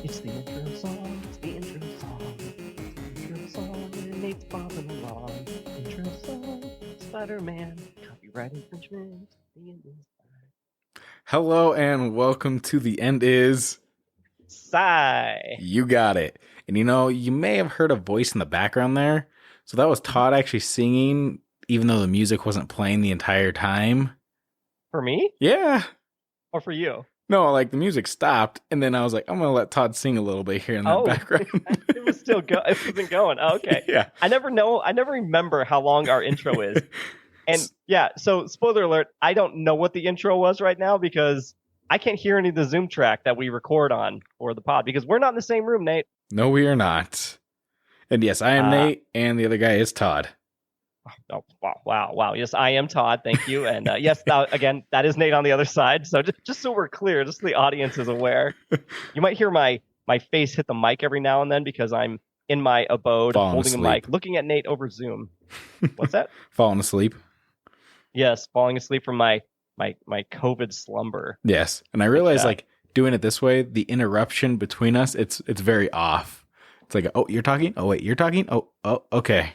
It's the intro song, it's the intro song, it's the intro song, and Nate's bobbing along. Intro song, Spider-Man, copyright infringement, the end is Hello and welcome to The End Is... Sigh. You got it. And you may have heard a voice in the background there. So that was Todd actually singing, even though the music wasn't playing the entire time. For me? Yeah. Or for you? No, like the music stopped, and then I was like, I'm going to let Todd sing a little bit here in the background. It was still it wasn't going. Oh, okay. Yeah. I never remember how long our intro is. And yeah, so spoiler alert, I don't know what the intro was right now because I can't hear any of the Zoom track that we record on for the pod because we're not in the same room, Nate. No, we are not. And yes, I am Nate, and the other guy is Todd. Oh, wow. Yes, I am Todd. Thank you. And yes, again, that is Nate on the other side. So just so we're clear, just so the audience is aware, you might hear my face hit the mic every now and then because I'm in my abode holding a mic, looking at Nate over Zoom. What's that? Falling asleep. Yes, falling asleep from my COVID slumber. Yes, and I realized like doing it this way, the interruption between us, it's very off. It's like, oh, you're talking? Oh, wait, you're talking? Oh, okay.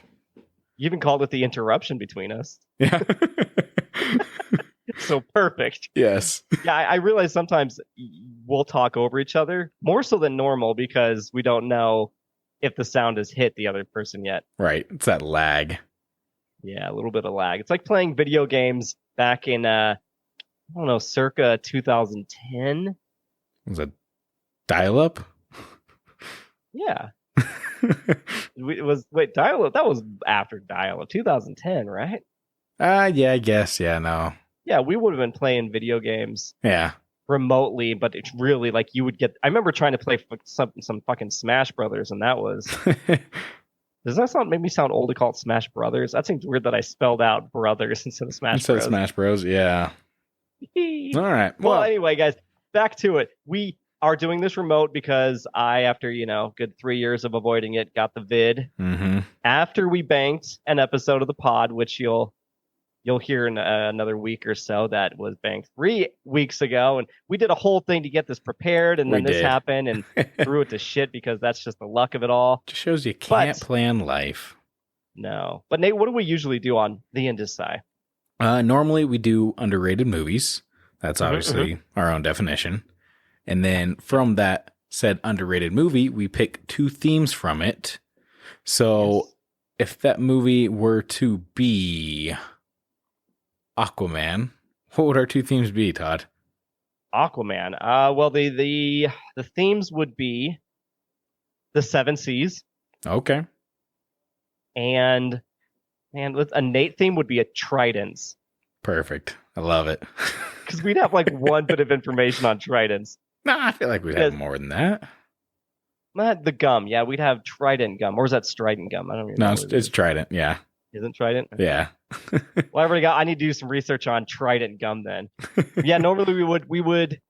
You even called it the interruption between us. Yeah. So perfect. Yes. Yeah, I realize sometimes we'll talk over each other, more so than normal, because we don't know if the sound has hit the other person yet. Right. It's that lag. Yeah, a little bit of lag. It's like playing video games back in, I don't know, circa 2010. Was it dial-up? Yeah. Dial-up? That was after dial-up. 2010, right? Yeah, I guess. Yeah, no. Yeah, we would have been playing video games. Yeah. Remotely, but it's really like you would get. I remember trying to play some fucking Smash Brothers, and that was. Does that make me sound old to call it Smash Brothers? That seems weird that I spelled out brothers instead of Smash Bros. Smash Bros. Yeah. All right. Well, anyway, guys, back to it. We are doing this remote because I, after good 3 years of avoiding it, got the vid. Mm-hmm. After we banked an episode of the pod, which you'll hear in another week or so, that was banked 3 weeks ago, and we did a whole thing to get this prepared, and then this happened and threw it to shit because that's just the luck of it all. Just shows you can't plan life. No. But Nate, what do we usually do on the Indecide? Normally we do underrated movies. That's obviously our own definition. And then from that said underrated movie, we pick 2 themes from it. So if that movie were to be Aquaman, what would our 2 themes be, Todd? Aquaman. Well, the themes would be the 7 seas. Okay. And a Nate theme would be a tridents. Perfect. I love it. Because we'd have like one bit of information on tridents. No, I feel like we'd have more than that. The gum. Yeah, we'd have trident gum. Or is that strident gum? I don't even know. No, it's trident. Yeah. Isn't trident? Yeah. Well, I need to do some research on trident gum then. Yeah, normally we would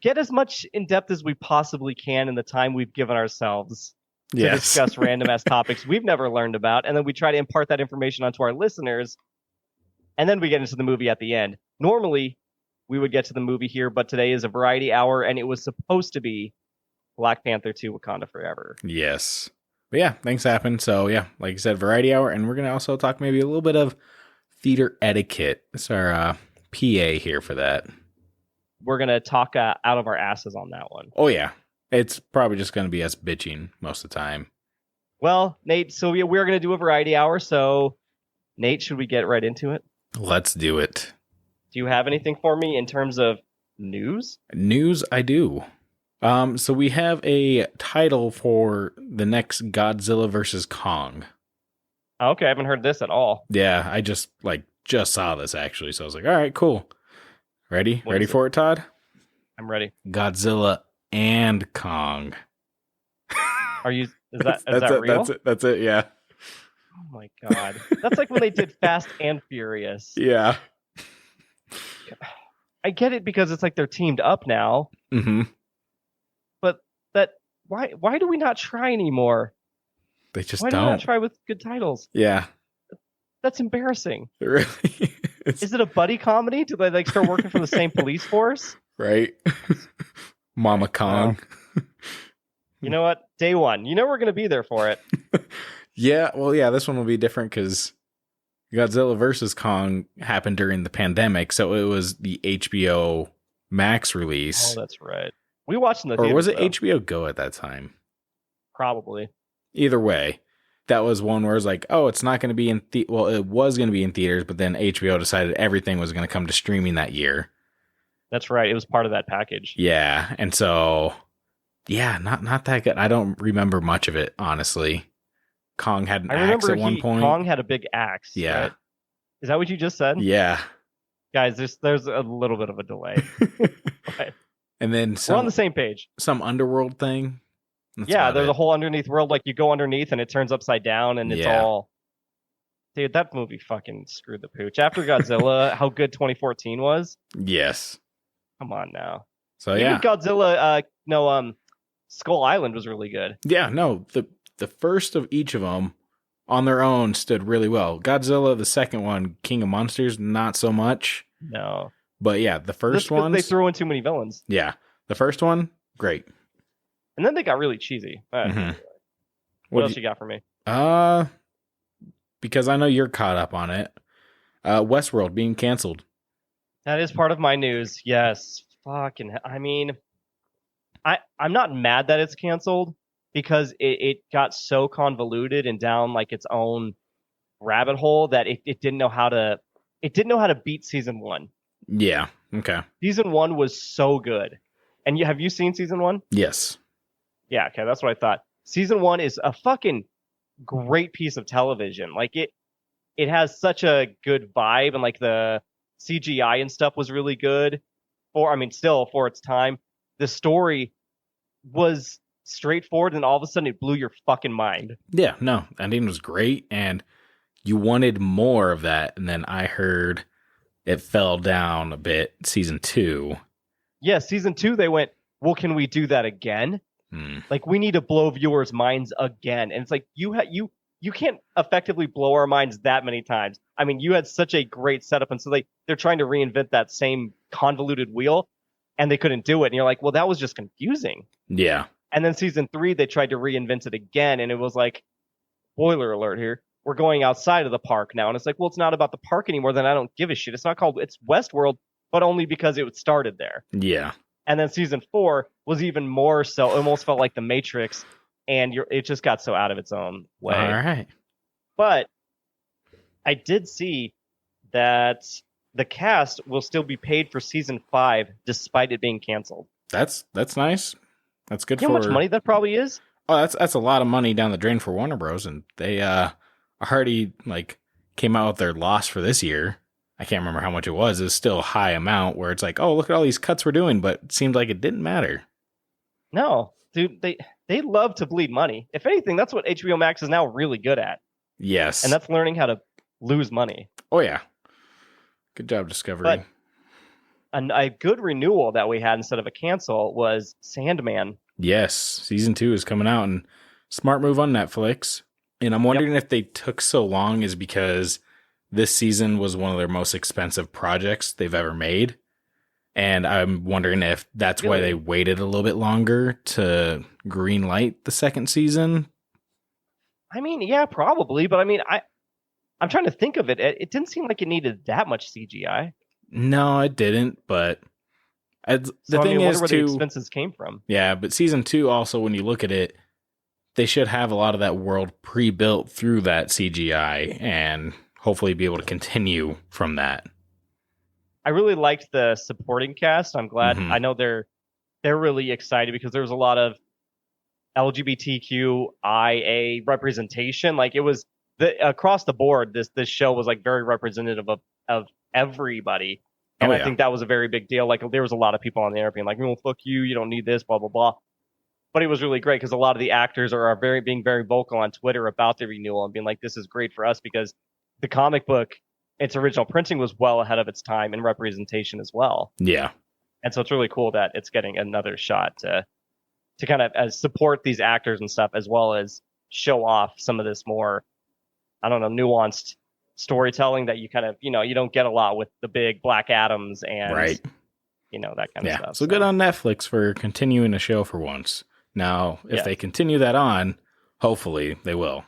get as much in depth as we possibly can in the time we've given ourselves to discuss random ass topics we've never learned about, and then we try to impart that information onto our listeners, and then we get into the movie at the end. Normally, we would get to the movie here, but today is a variety hour, and it was supposed to be Black Panther 2: Wakanda Forever. Yes. But yeah, things happen. So yeah, like I said, variety hour, and we're going to also talk maybe a little bit of theater etiquette. It's our PA here for that. We're going to talk out of our asses on that one. Oh yeah. It's probably just going to be us bitching most of the time. Well, Nate, so we're going to do a variety hour. So Nate, should we get right into it? Let's do it. Do you have anything for me in terms of news? News, I do. So we have a title for the next Godzilla vs. Kong. Okay, I haven't heard this at all. Yeah, I just saw this actually, so I was like, all right, cool. Ready? Ready for it, Todd? I'm ready. Godzilla and Kong. Is that real? That's it, yeah. Oh my god. That's like when they did Fast and Furious. Yeah. I get it because it's like they're teamed up now. Mm-hmm. But why do we not try anymore? They just don't. Why do we not try with good titles? Yeah. That's embarrassing. It really is. Is it a buddy comedy? Do they start working for the same police force? Right. Mama Kong. You know what? Day one. You know we're going to be there for it. Yeah, well, yeah, this one will be different because Godzilla vs. Kong happened during the pandemic, so it was the HBO Max release. Oh, that's right. We watched in the Or theaters, was it though. HBO Go at that time? Probably. Either way, that was one where it was like, oh, it's not going to be in well, it was going to be in theaters, but then HBO decided everything was going to come to streaming that year. That's right. It was part of that package. Yeah, and so yeah, not that good. I don't remember much of it, honestly. Kong had an axe at one point. Kong had a big axe. Yeah. Right? Is that what you just said? Yeah. Guys, there's a little bit of a delay. But And then we're on the same page. Some underworld thing. There's a whole underneath world. Like you go underneath and it turns upside down and it's all... Dude, that movie fucking screwed the pooch. After Godzilla, how good 2014 was? Yes. Come on now. So Even Godzilla, Skull Island was really good. Yeah, no, the first of each of them on their own stood really well. Godzilla, the second one, King of Monsters, not so much. No. But yeah, the first one. They threw in too many villains. Yeah. The first one, great. And then they got really cheesy. What else you got for me? Because I know you're caught up on it. Westworld being canceled. That is part of my news. Yes. Fucking, I mean, I'm not mad that it's canceled because it got so convoluted and down like its own rabbit hole that it didn't know how to beat season 1. Yeah. Okay. Season 1 was so good. And have you seen season 1? Yes. Yeah. Okay. That's what I thought. Season 1 is a fucking great piece of television. Like it has such a good vibe, and like the CGI and stuff was really good still for its time. The story was straightforward, and all of a sudden it blew your fucking mind. Yeah, no, ending was great, and you wanted more of that, and then I heard it fell down a bit season 2. Yeah, season 2 they went, well, can we do that again? Like, we need to blow viewers' minds again. And it's like, you can't effectively blow our minds that many times. I mean, you had such a great setup, and so they're trying to reinvent that same convoluted wheel, and they couldn't do it. And you're like, well, that was just confusing. Yeah. And then season 3, they tried to reinvent it again, and it was like, spoiler alert here, we're going outside of the park now. And it's like, well, it's not about the park anymore, then I don't give a shit. It's Westworld, but only because it started there. Yeah. And then season 4 was even more so, it almost felt like The Matrix, and it just got so out of its own way. All right. But I did see that the cast will still be paid for season 5 despite it being canceled. That's nice. That's good. You know how much money that probably is? Oh, that's a lot of money down the drain for Warner Bros. And they already came out with their loss for this year. I can't remember how much it was. It's still a high amount where it's like, oh, look at all these cuts we're doing, but it seemed like it didn't matter. No, dude, they love to bleed money. If anything, that's what HBO Max is now really good at. Yes. And that's learning how to lose money. Oh, yeah. Good job, Discovery. But a good renewal that we had instead of a cancel was Sandman. Yes. Season 2 is coming out, and smart move on Netflix. And I'm wondering if they took so long is because this season was one of their most expensive projects they've ever made. And I'm wondering if that's why they waited a little bit longer to green light the second season. I mean, yeah, probably. But I mean, I'm trying to think of it. It didn't seem like it needed that much CGI. No, it didn't. But the thing is, where the expenses came from. Yeah, but season 2 also, when you look at it, they should have a lot of that world pre-built through that CGI and hopefully be able to continue from that. I really liked the supporting cast. I'm glad. I know they're really excited because there was a lot of LGBTQIA representation. Like, it was across the board. This show was like very representative of everybody, and I think that was a very big deal. Like, there was a lot of people on the air being like, "Well, fuck you. You don't need this." Blah blah blah. But it was really great because a lot of the actors are being very vocal on Twitter about the renewal and being like, "This is great for us," because the comic book, its original printing was well ahead of its time in representation as well. Yeah. And so it's really cool that it's getting another shot to kind of support these actors and stuff, as well as show off some of this more, I don't know, nuanced storytelling that you kind of, you don't get a lot with the big Black Adams and, that kind of stuff. So good on Netflix for continuing a show for once. Now, if they continue that on, hopefully they will.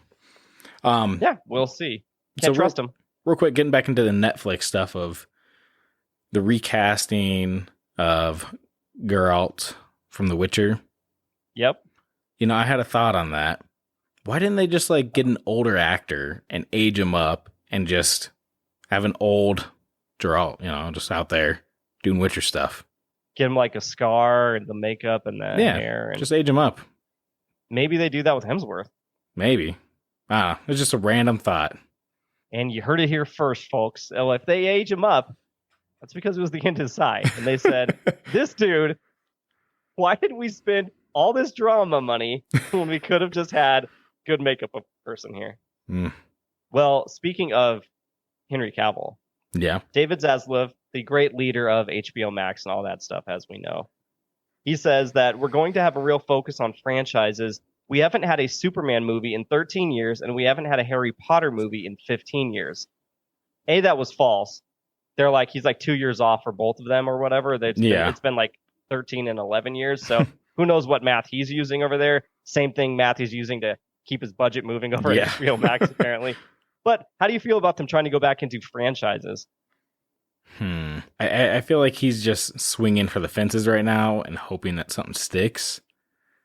Yeah, we'll see. Can't trust them. Real quick, getting back into the Netflix stuff of the recasting of Geralt from The Witcher. Yep. You know, I had a thought on that. Why didn't they just like get an older actor and age him up and just have an old Geralt, you know, just out there doing Witcher stuff? Get him like a scar and the makeup and the hair. And just age him up. Maybe they do that with Hemsworth. Maybe. It's just a random thought. And you heard it here first, folks. Oh, if they age him up, that's because it was the end of his side. And they said, this dude, why did we spend all this drama money when we could have just had good makeup person here? Well, speaking of Henry Cavill. Yeah. David Zaslav, the great leader of HBO Max and all that stuff, as we know. He says that we're going to have a real focus on franchises. We haven't had a Superman movie in 13 years, and we haven't had a Harry Potter movie in 15 years. That was false. They're like, he's like 2 years off for both of them or whatever. It's been like 13 and 11 years. So who knows what math he's using over there. Same thing math he's using to keep his budget moving over at HBO Max, apparently. But how do you feel about them trying to go back into franchises? I feel like he's just swinging for the fences right now and hoping that something sticks.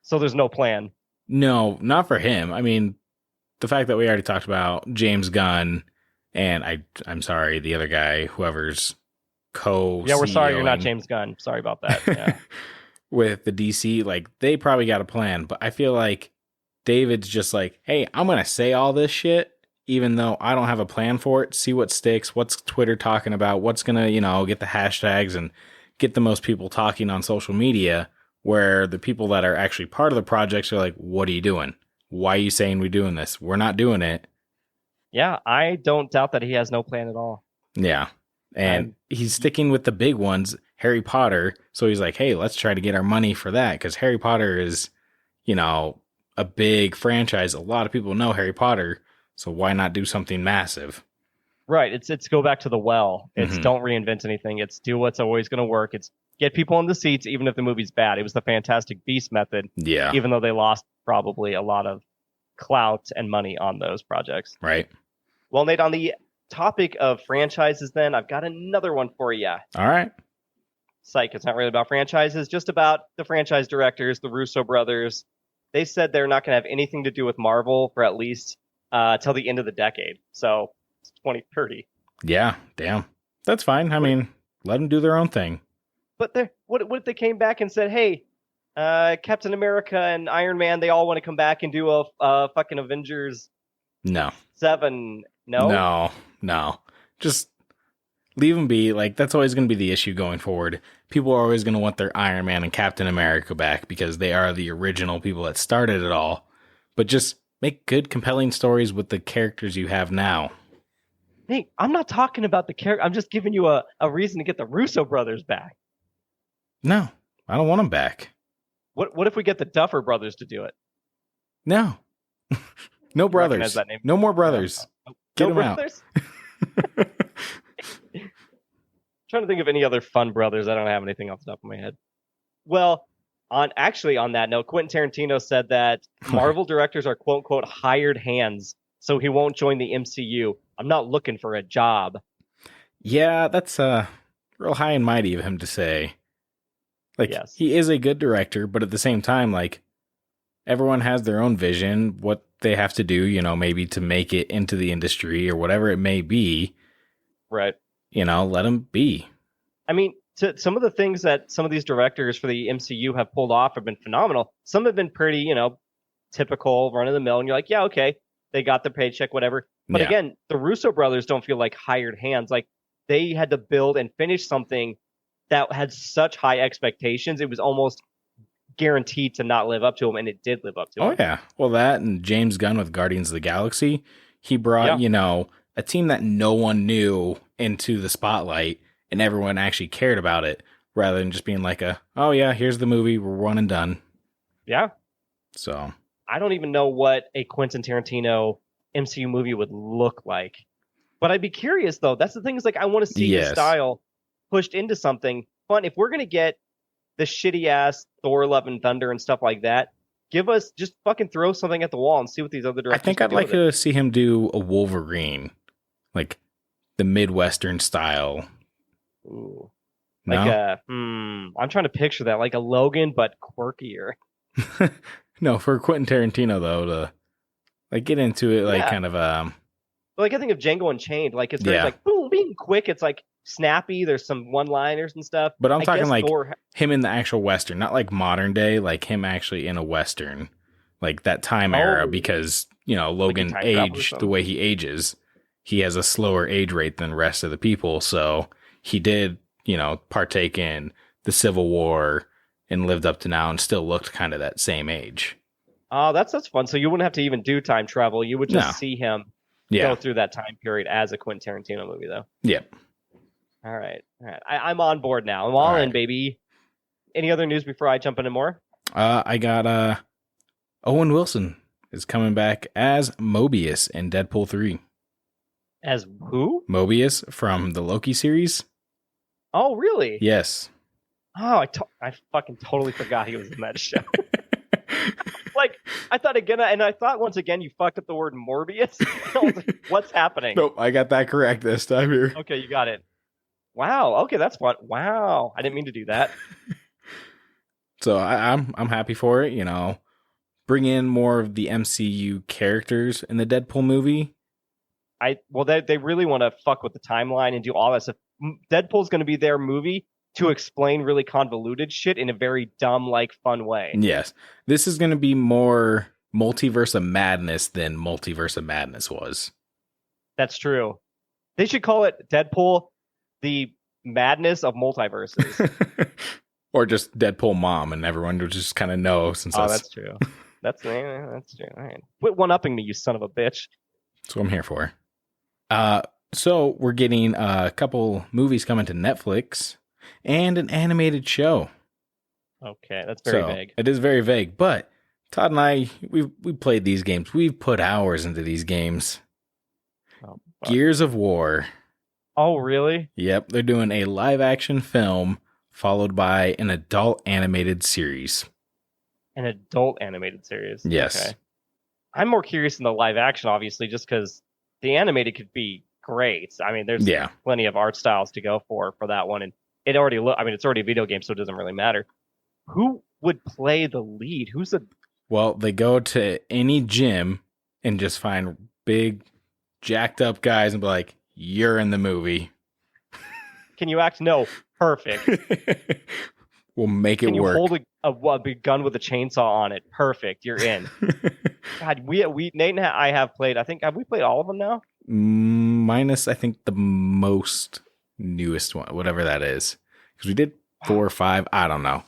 So there's no plan. No, not for him. I mean, the fact that we already talked about James Gunn and I'm sorry, the other guy, whoever's Yeah, we're sorry you're not James Gunn. Sorry about that. Yeah. With the DC, like they probably got a plan, but I feel like David's just like, hey, I'm going to say all this shit, even though I don't have a plan for it. See what sticks. What's Twitter talking about? What's going to, get the hashtags and get the most people talking on social media, where the people that are actually part of the projects are like, what are you doing? Why are you saying we're doing this? We're not doing it. Yeah, I don't doubt that he has no plan at all. Yeah. And he's sticking with the big ones, Harry Potter. So he's like, hey, let's try to get our money for that. Because Harry Potter is, a big franchise. A lot of people know Harry Potter. So why not do something massive? Right. It's go back to the well. It's don't reinvent anything. It's do what's always going to work. It's get people in the seats, even if the movie's bad. It was the Fantastic Beasts method. Yeah. Even though they lost probably a lot of clout and money on those projects. Right. Well, Nate, on the topic of franchises, then I've got another one for you. All right. Psych. It's not really about franchises, just about the franchise directors, the Russo brothers. They said they're not going to have anything to do with Marvel for at least till the end of the decade. So it's 2030. Yeah, damn. That's fine. I mean, let them do their own thing. But what if they came back and said, hey, Captain America and Iron Man, they all want to come back and do a fucking Avengers 7. No. Just leave them be. Like, that's always going to be the issue going forward. People are always going to want their Iron Man and Captain America back because they are the original people that started it all. But just make good, compelling stories with the characters you have now. Nate, I'm not talking about the character. I'm just giving you a reason to get the Russo brothers back. No, I don't want them back. What if we get the Duffer brothers to do it? No. No brothers. That name. No more brothers. Get them brothers? Out. Trying to think of any other fun brothers. I don't have anything off the top of my head. Well, on that note, Quentin Tarantino said that Marvel directors are quote unquote hired hands, so he won't join the MCU. I'm not looking for a job. Yeah, that's real high and mighty of him to say. Like, yes. He is a good director, but at the same time, like, everyone has their own vision, what they have to do, maybe to make it into the industry or whatever it may be. Right. Let them be. I mean, some of the things that some of these directors for the MCU have pulled off have been phenomenal. Some have been pretty, typical, run-of-the-mill, and you're like, yeah, okay, they got their paycheck, whatever. But again, the Russo brothers don't feel like hired hands. Like, they had to build and finish something that had such high expectations. It was almost guaranteed to not live up to them, and it did live up to them. Oh, yeah. Well, that and James Gunn with Guardians of the Galaxy, he brought, a team that no one knew into the spotlight, and everyone actually cared about it, rather than just being like oh, yeah, here's the movie, we're one and done. Yeah. So I don't even know what a Quentin Tarantino MCU movie would look like. But I'd be curious, though. That's the thing, is like, I want to see his style pushed into something fun. If we're going to get the shitty ass Thor Love and Thunder and stuff like that, just fucking throw something at the wall and see what these other directors. I think I'd like to see him do a Wolverine, like the Midwestern style. Ooh. No? I'm trying to picture that, like a Logan, but quirkier. No, for Quentin Tarantino though, to like get into it, like kind of like I think of Django Unchained, like it's very like boom, being quick. It's like snappy. There's some one-liners and stuff. But I'm talking like him in the actual Western, not like modern day, like him actually in a Western, like that time era, because Logan aged the way he ages. He has a slower age rate than the rest of the people, so he did, partake in the Civil War and lived up to now and still looked kind of that same age. Oh, that's fun. So you wouldn't have to even do time travel. You would just see him go through that time period as a Quentin Tarantino movie, though. Yep. All right. I'm on board now. I'm all in, baby. Any other news before I jump into more? I got Owen Wilson is coming back as Mobius in Deadpool 3. As who? Mobius from the Loki series. Oh, really? Yes. Oh, I fucking totally forgot he was in that show. Like, I thought again, and I thought once again you fucked up the word Morbius. I was like, what's happening? Nope, I got that correct this time here. Okay, you got it. Wow. Okay, that's fun. Wow, I didn't mean to do that. So I'm happy for it. Bring in more of the MCU characters in the Deadpool movie. They really want to fuck with the timeline and do all that stuff. Deadpool's going to be their movie to explain really convoluted shit in a very dumb, like, fun way. Yes. This is going to be more Multiverse of Madness than Multiverse of Madness was. That's true. They should call it Deadpool, the madness of multiverses. Or just Deadpool Mom, and everyone would just kind of know. That's true. That's true. All right. Quit one-upping me, you son of a bitch. That's what I'm here for. So we're getting a couple movies coming to Netflix and an animated show. Okay, that's very vague. It is very vague, but Todd and I, we played these games. We've put hours into these games. Gears of War. Oh, really? Yep, they're doing a live-action film followed by an adult animated series. An adult animated series? Yes. Okay. I'm more curious in the live-action, obviously, just because the animated could be great. I mean, there's plenty of art styles to go for that one, and it's already a video game, so it doesn't really matter. Who would play the lead? Well, they go to any gym and just find big, jacked up guys and be like, "You're in the movie." Can you act? No. Perfect. We'll make it work. Can you hold a big gun with a chainsaw on it? Perfect. You're in. God, Nate and I have played. I think have we played all of them now? Minus, I think the most newest one, whatever that is, because we did 4 or 5. I don't know.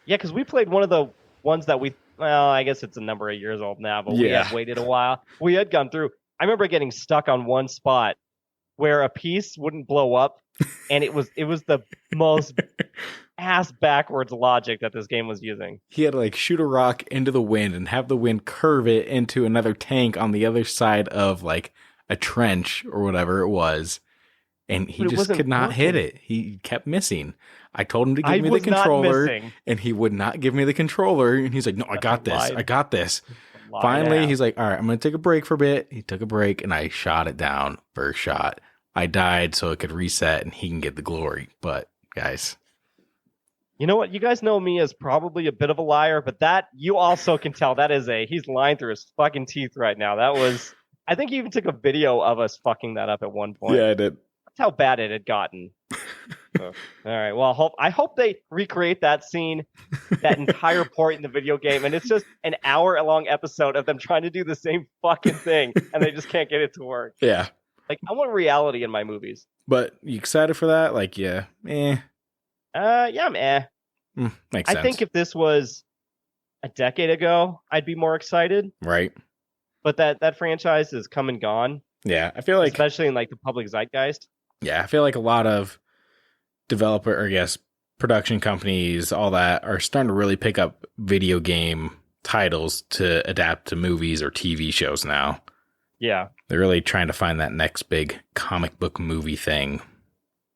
Yeah, because we played one of the ones that I guess it's a number of years old now, but we had waited a while. We had gone through. I remember getting stuck on one spot where a piece wouldn't blow up, and it was the most ass backwards logic that this game was using. He had to like shoot a rock into the wind and have the wind curve it into another tank on the other side of like a trench or whatever it was. And he just could not hit it. He kept missing. I told him to give me the controller, and he would not give me the controller. And he's like, "No, I got this. I got this." Finally, he's like, "All right, I'm going to take a break for a bit." He took a break, and I shot it down first shot. I died so it could reset, and he can get the glory. But, guys. You know what? You guys know me as probably a bit of a liar, but that, you also can tell that he's lying through his fucking teeth right now. That was, I think he even took a video of us fucking that up at one point. Yeah, I did. That's how bad it had gotten. So, all right. Well, I hope they recreate that scene, that entire point in the video game, and it's just an hour-long episode of them trying to do the same fucking thing, and they just can't get it to work. Yeah. Like, I want reality in my movies. But you excited for that? Like, yeah. Yeah, I'm makes sense. I think if this was a decade ago, I'd be more excited. Right. But that franchise is come and gone. Yeah, I feel like... especially in, like, the public zeitgeist. Yeah, I feel like a lot of production companies, all that, are starting to really pick up video game titles to adapt to movies or TV shows now. Yeah. They're really trying to find that next big comic book movie thing.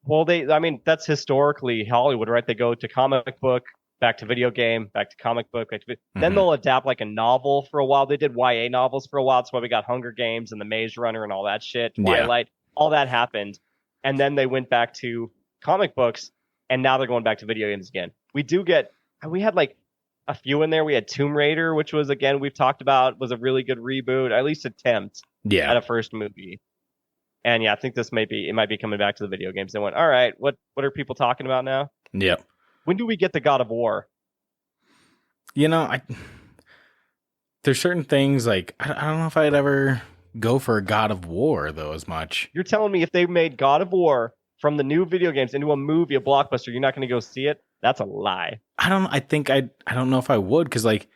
Well, that's historically Hollywood, right? They go to comic book back to video game, back to comic book. Then they'll adapt like a novel for a while. They did YA novels for a while. That's why we got Hunger Games and The Maze Runner and all that shit. Twilight, all that happened. And then they went back to comic books, and now they're going back to video games again. We had like a few in there. We had Tomb Raider, which was, again, we've talked about, was a really good reboot, at least attempt at a first movie. And yeah, I think it might be coming back to the video games. They went, all right, what are people talking about now? Yep. When do we get the God of War? There's certain things like, I don't know if I'd ever go for a God of War though as much. You're telling me if they made God of War from the new video games into a movie, a blockbuster, you're not going to go see it? That's a lie. I don't know if I would, because like,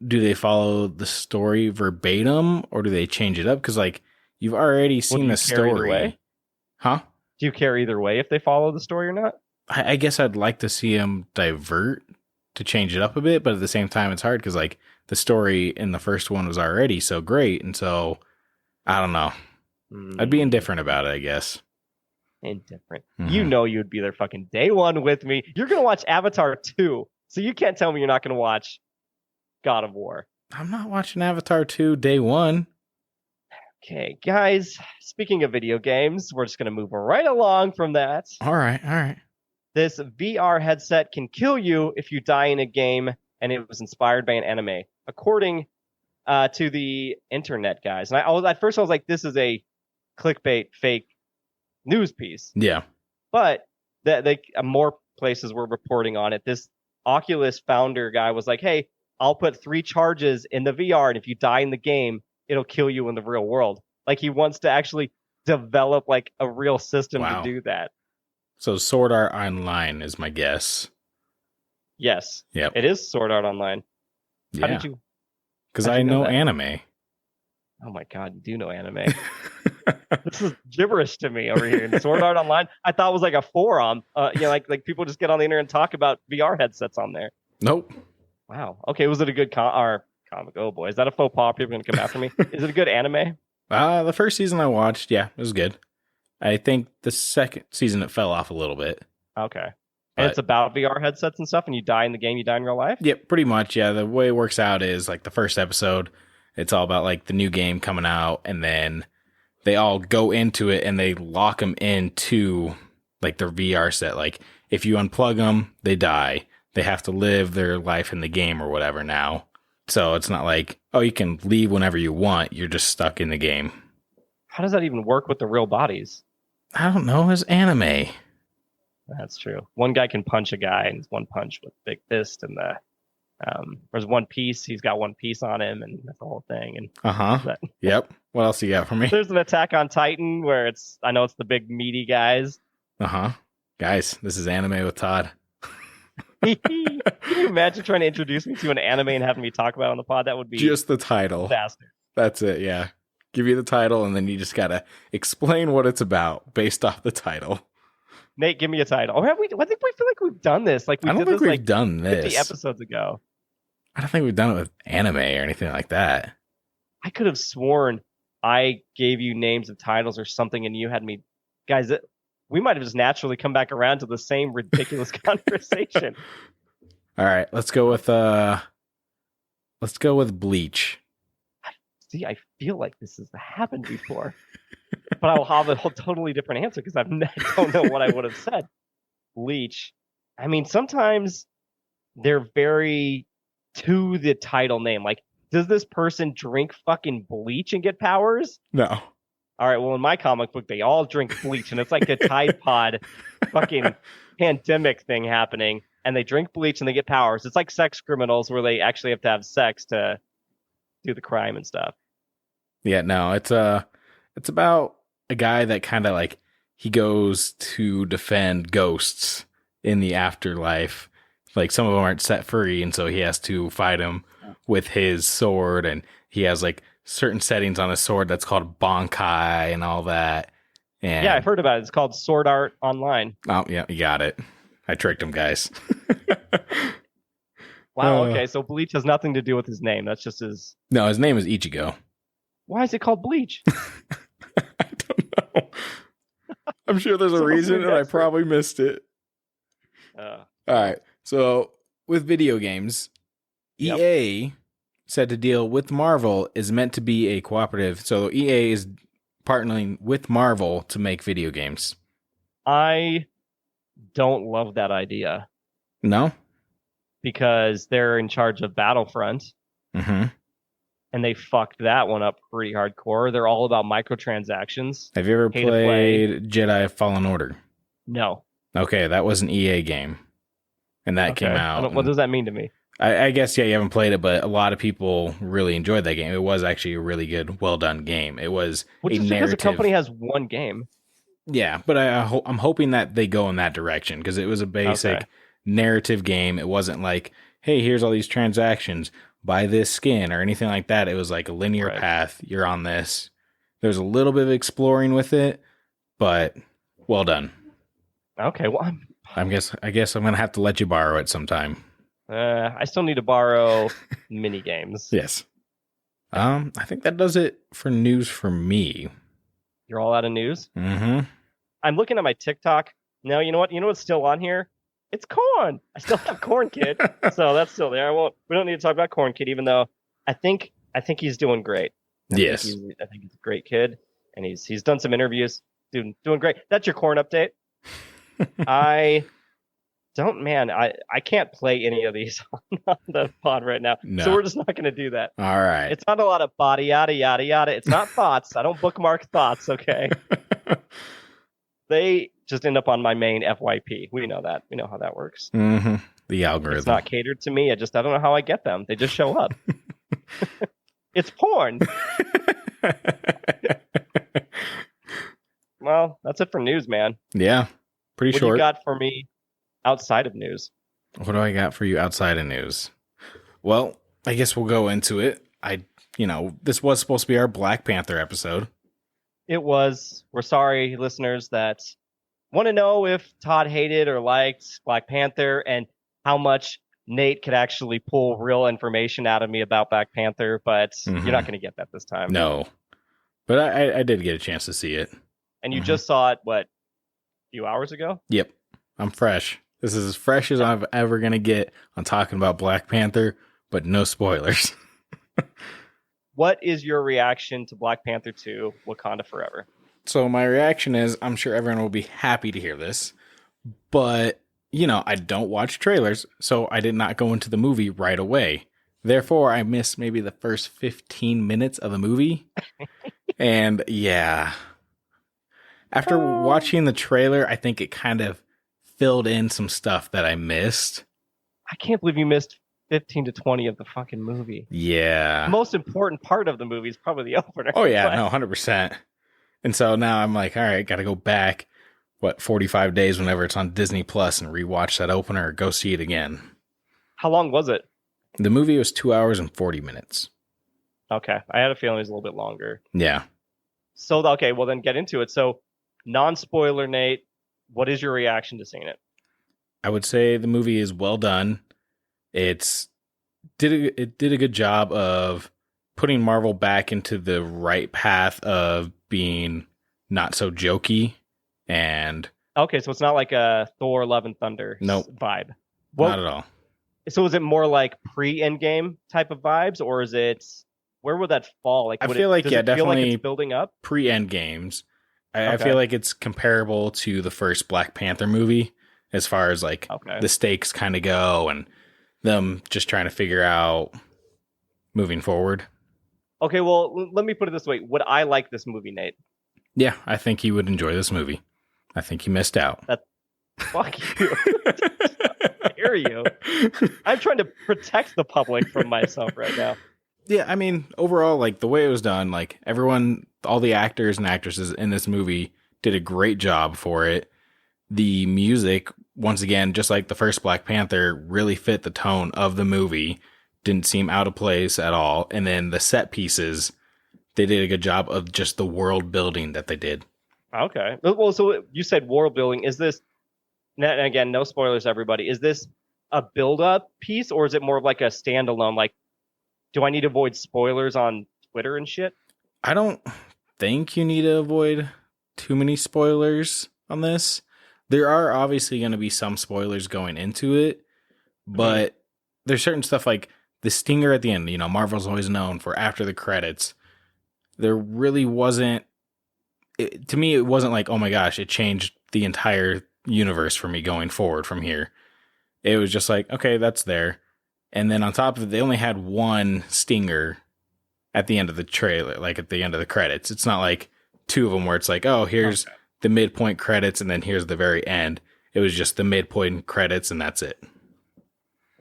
do they follow the story verbatim or do they change it up? Because like, you've already seen the story. Huh? Do you care either way if they follow the story or not? I guess I'd like to see them divert to change it up a bit, but at the same time, it's hard because like the story in the first one was already so great, and so I don't know. I'd be indifferent about it, I guess. Indifferent. You know you'd be there fucking day one with me. You're gonna watch Avatar 2, so you can't tell me you're not gonna watch God of War. I'm not watching Avatar 2 day one. Okay, guys, speaking of video games, we're just going to move right along from that. All right. This VR headset can kill you if you die in a game, and it was inspired by an anime, according to the internet, guys. And at first I was like, this is a clickbait fake news piece. Yeah. But more places were reporting on it. This Oculus founder guy was like, hey, I'll put 3 charges in the VR, and if you die in the game, it'll kill you in the real world. Like, he wants to actually develop like a real system to do that. So Sword Art Online is my guess. Yes. Yep. It is Sword Art Online. Yeah. How did you? Because I know anime. Oh my god, you do know anime. This is gibberish to me over here. And Sword Art Online, I thought was like a forum. Like people just get on the internet and talk about VR headsets on there. Nope. Wow. Okay, was it a good comic? Oh boy, is that a faux pas? People are going to come after me. Is it a good anime? The first season I watched, yeah, it was good. I think the second season it fell off a little bit. Okay. And it's about VR headsets and stuff, and you die in the game, you die in real life? Yep, pretty much, yeah. The way it works out is, like, the first episode, it's all about, like, the new game coming out, and then they all go into it, and they lock them into, like, their VR set. Like, if you unplug them, they die. They have to live their life in the game or whatever now. So it's not like, oh, you can leave whenever you want. You're just stuck in the game. How does that even work with the real bodies? I don't know. It's anime. That's true. One guy can punch a guy, and it's one punch with big fist, and there's one piece. He's got one piece on him, and that's the whole thing. And Yep. What else you got for me? There's an Attack on Titan where I know it's the big meaty guys. Guys, this is Anime with Todd. Can you imagine trying to introduce me to an anime and having me talk about it on the pod? That would be just the title. Disaster. That's it. Yeah. Give you the title, and then you just gotta explain what it's about based off the title. Nate, give me a title. Or have we? I think we feel like we've done this. Like I don't think we've done this 50 episodes ago. I don't think we've done it with anime or anything like that. I could have sworn I gave you names of titles or something, and you had me, guys. We might have just naturally come back around to the same ridiculous conversation. All right, let's go with Bleach. See, I feel like this has happened before, but I'll have a totally different answer because I don't know what I would have said. Bleach. I mean, sometimes they're very to the title name. Like, does this person drink fucking bleach and get powers? No. All right, well, in my comic book, they all drink bleach, and it's like a Tide Pod fucking pandemic thing happening, and they drink bleach and they get powers. It's like sex criminals where they actually have to have sex to do the crime and stuff. Yeah, no, it's about a guy that kind of like, he goes to defend ghosts in the afterlife. Like, some of them aren't set free, and so he has to fight them with his sword, and he has like certain settings on his sword that's called Bonkai and all that. And yeah, I've heard about it. It's called Sword Art Online. Oh, yeah, you got it. I tricked him, guys. Wow, okay, so Bleach has nothing to do with his name. That's just his... No, his name is Ichigo. Why is it called Bleach? I don't know. I'm sure there's a reason, and I probably missed it. All right, so with video games, Yep. EA said to deal with Marvel is meant to be a cooperative. So EA is partnering with Marvel to make video games. I don't love that idea. No? Because they're in charge of Battlefront. Mm-hmm. And they fucked that one up pretty hardcore. They're all about microtransactions. Have you ever played Jedi Fallen Order? No. Okay, that was an EA game. And that came out. What does that mean to me? I guess, yeah, you haven't played it, but a lot of people really enjoyed that game. It was actually a really good, well-done game. It was Which is narrative. Because the company has one game. Yeah, but I'm hoping that they go in that direction, because it was a basic narrative game. It wasn't like, hey, here's all these transactions, buy this skin, or anything like that. It was like a linear path. You're on this. There's a little bit of exploring with it, but well done. Okay, well, I guess I'm going to have to let you borrow it sometime. I still need to borrow mini games. Yes. I think that does it for news for me. You're all out of news? Mm-hmm. I'm looking at my TikTok. No, you know what? You know what's still on here? It's Corn. I still have Corn Kid, so that's still there. We don't need to talk about Corn Kid, even though I think he's doing great. I think he's a great kid, and he's done some interviews, doing great. That's your Corn update. I can't play any of these on the pod right now, so we're just not going to do that. All right. It's not a lot of body yada yada yada. It's not thoughts. I don't bookmark thoughts. Okay. They just end up on my main FYP. We know that. We know how that works. Mm-hmm. The algorithm. It's not catered to me. I don't know how I get them. They just show up. It's porn. Well, that's it for news, man. Yeah. Pretty short. What do you got for me outside of news? What do I got for you outside of news? Well, I guess we'll go into it. This was supposed to be our Black Panther episode. It was. We're sorry, listeners, that want to know if Todd hated or liked Black Panther and how much Nate could actually pull real information out of me about Black Panther, but you're not going to get that this time. No. But I did get a chance to see it. And you just saw it, a few hours ago? Yep. I'm fresh. This is as fresh as I'm ever going to get on talking about Black Panther, but no spoilers. What is your reaction to Black Panther 2, Wakanda Forever? So my reaction is, I'm sure everyone will be happy to hear this, but, I don't watch trailers, so I did not go into the movie right away. Therefore, I missed maybe the first 15 minutes of the movie. And yeah, after watching the trailer, I think it kind of filled in some stuff that I missed. I can't believe you missed 15 to 20 of the fucking movie. Yeah. The most important part of the movie is probably the opener. Oh, yeah. No, 100%. And so now I'm like, all right, got to go back, 45 days whenever it's on Disney Plus and rewatch that opener or go see it again. How long was it? The movie was 2 hours and 40 minutes. Okay. I had a feeling it was a little bit longer. Yeah. So, okay, well then get into it. So, non-spoiler, Nate, what is your reaction to seeing it? I would say the movie is well done. It did a good job of putting Marvel back into the right path of being not so jokey and okay, so it's not like a Thor: Love and Thunder vibe. Not at all. So is it more like pre-Endgame type of vibes, or is it where would that fall? Like I feel like definitely feel like it's building up pre-Endgames. I feel like it's comparable to the first Black Panther movie as far as the stakes kind of go and them just trying to figure out moving forward. Okay, well, let me put it this way. Would I like this movie, Nate? Yeah, I think you would enjoy this movie. I think you missed out. Fuck you. I hear you. I'm trying to protect the public from myself right now. Yeah, I mean, overall, the way it was done, everyone, all the actors and actresses in this movie did a great job for it. The music, once again, just like the first Black Panther, really fit the tone of the movie. Didn't seem out of place at all. And then the set pieces, they did a good job of just the world building that they did. Okay. Well, so you said world building. Is this, and again, no spoilers, everybody. Is this a build-up piece, or is it more of like a standalone? Do I need to avoid spoilers on Twitter and shit? I don't think you need to avoid too many spoilers on this. There are obviously going to be some spoilers going into it, but there's certain stuff like the stinger at the end. You know, Marvel's always known for after the credits. There really wasn't. To me, it wasn't like, oh my gosh, it changed the entire universe for me going forward from here. It was just like, okay, that's there. And then on top of it, they only had one stinger at the end of the trailer, like at the end of the credits. It's not like two of them where it's like, oh, here's the midpoint credits and then here's the very end. It was just the midpoint credits and that's it.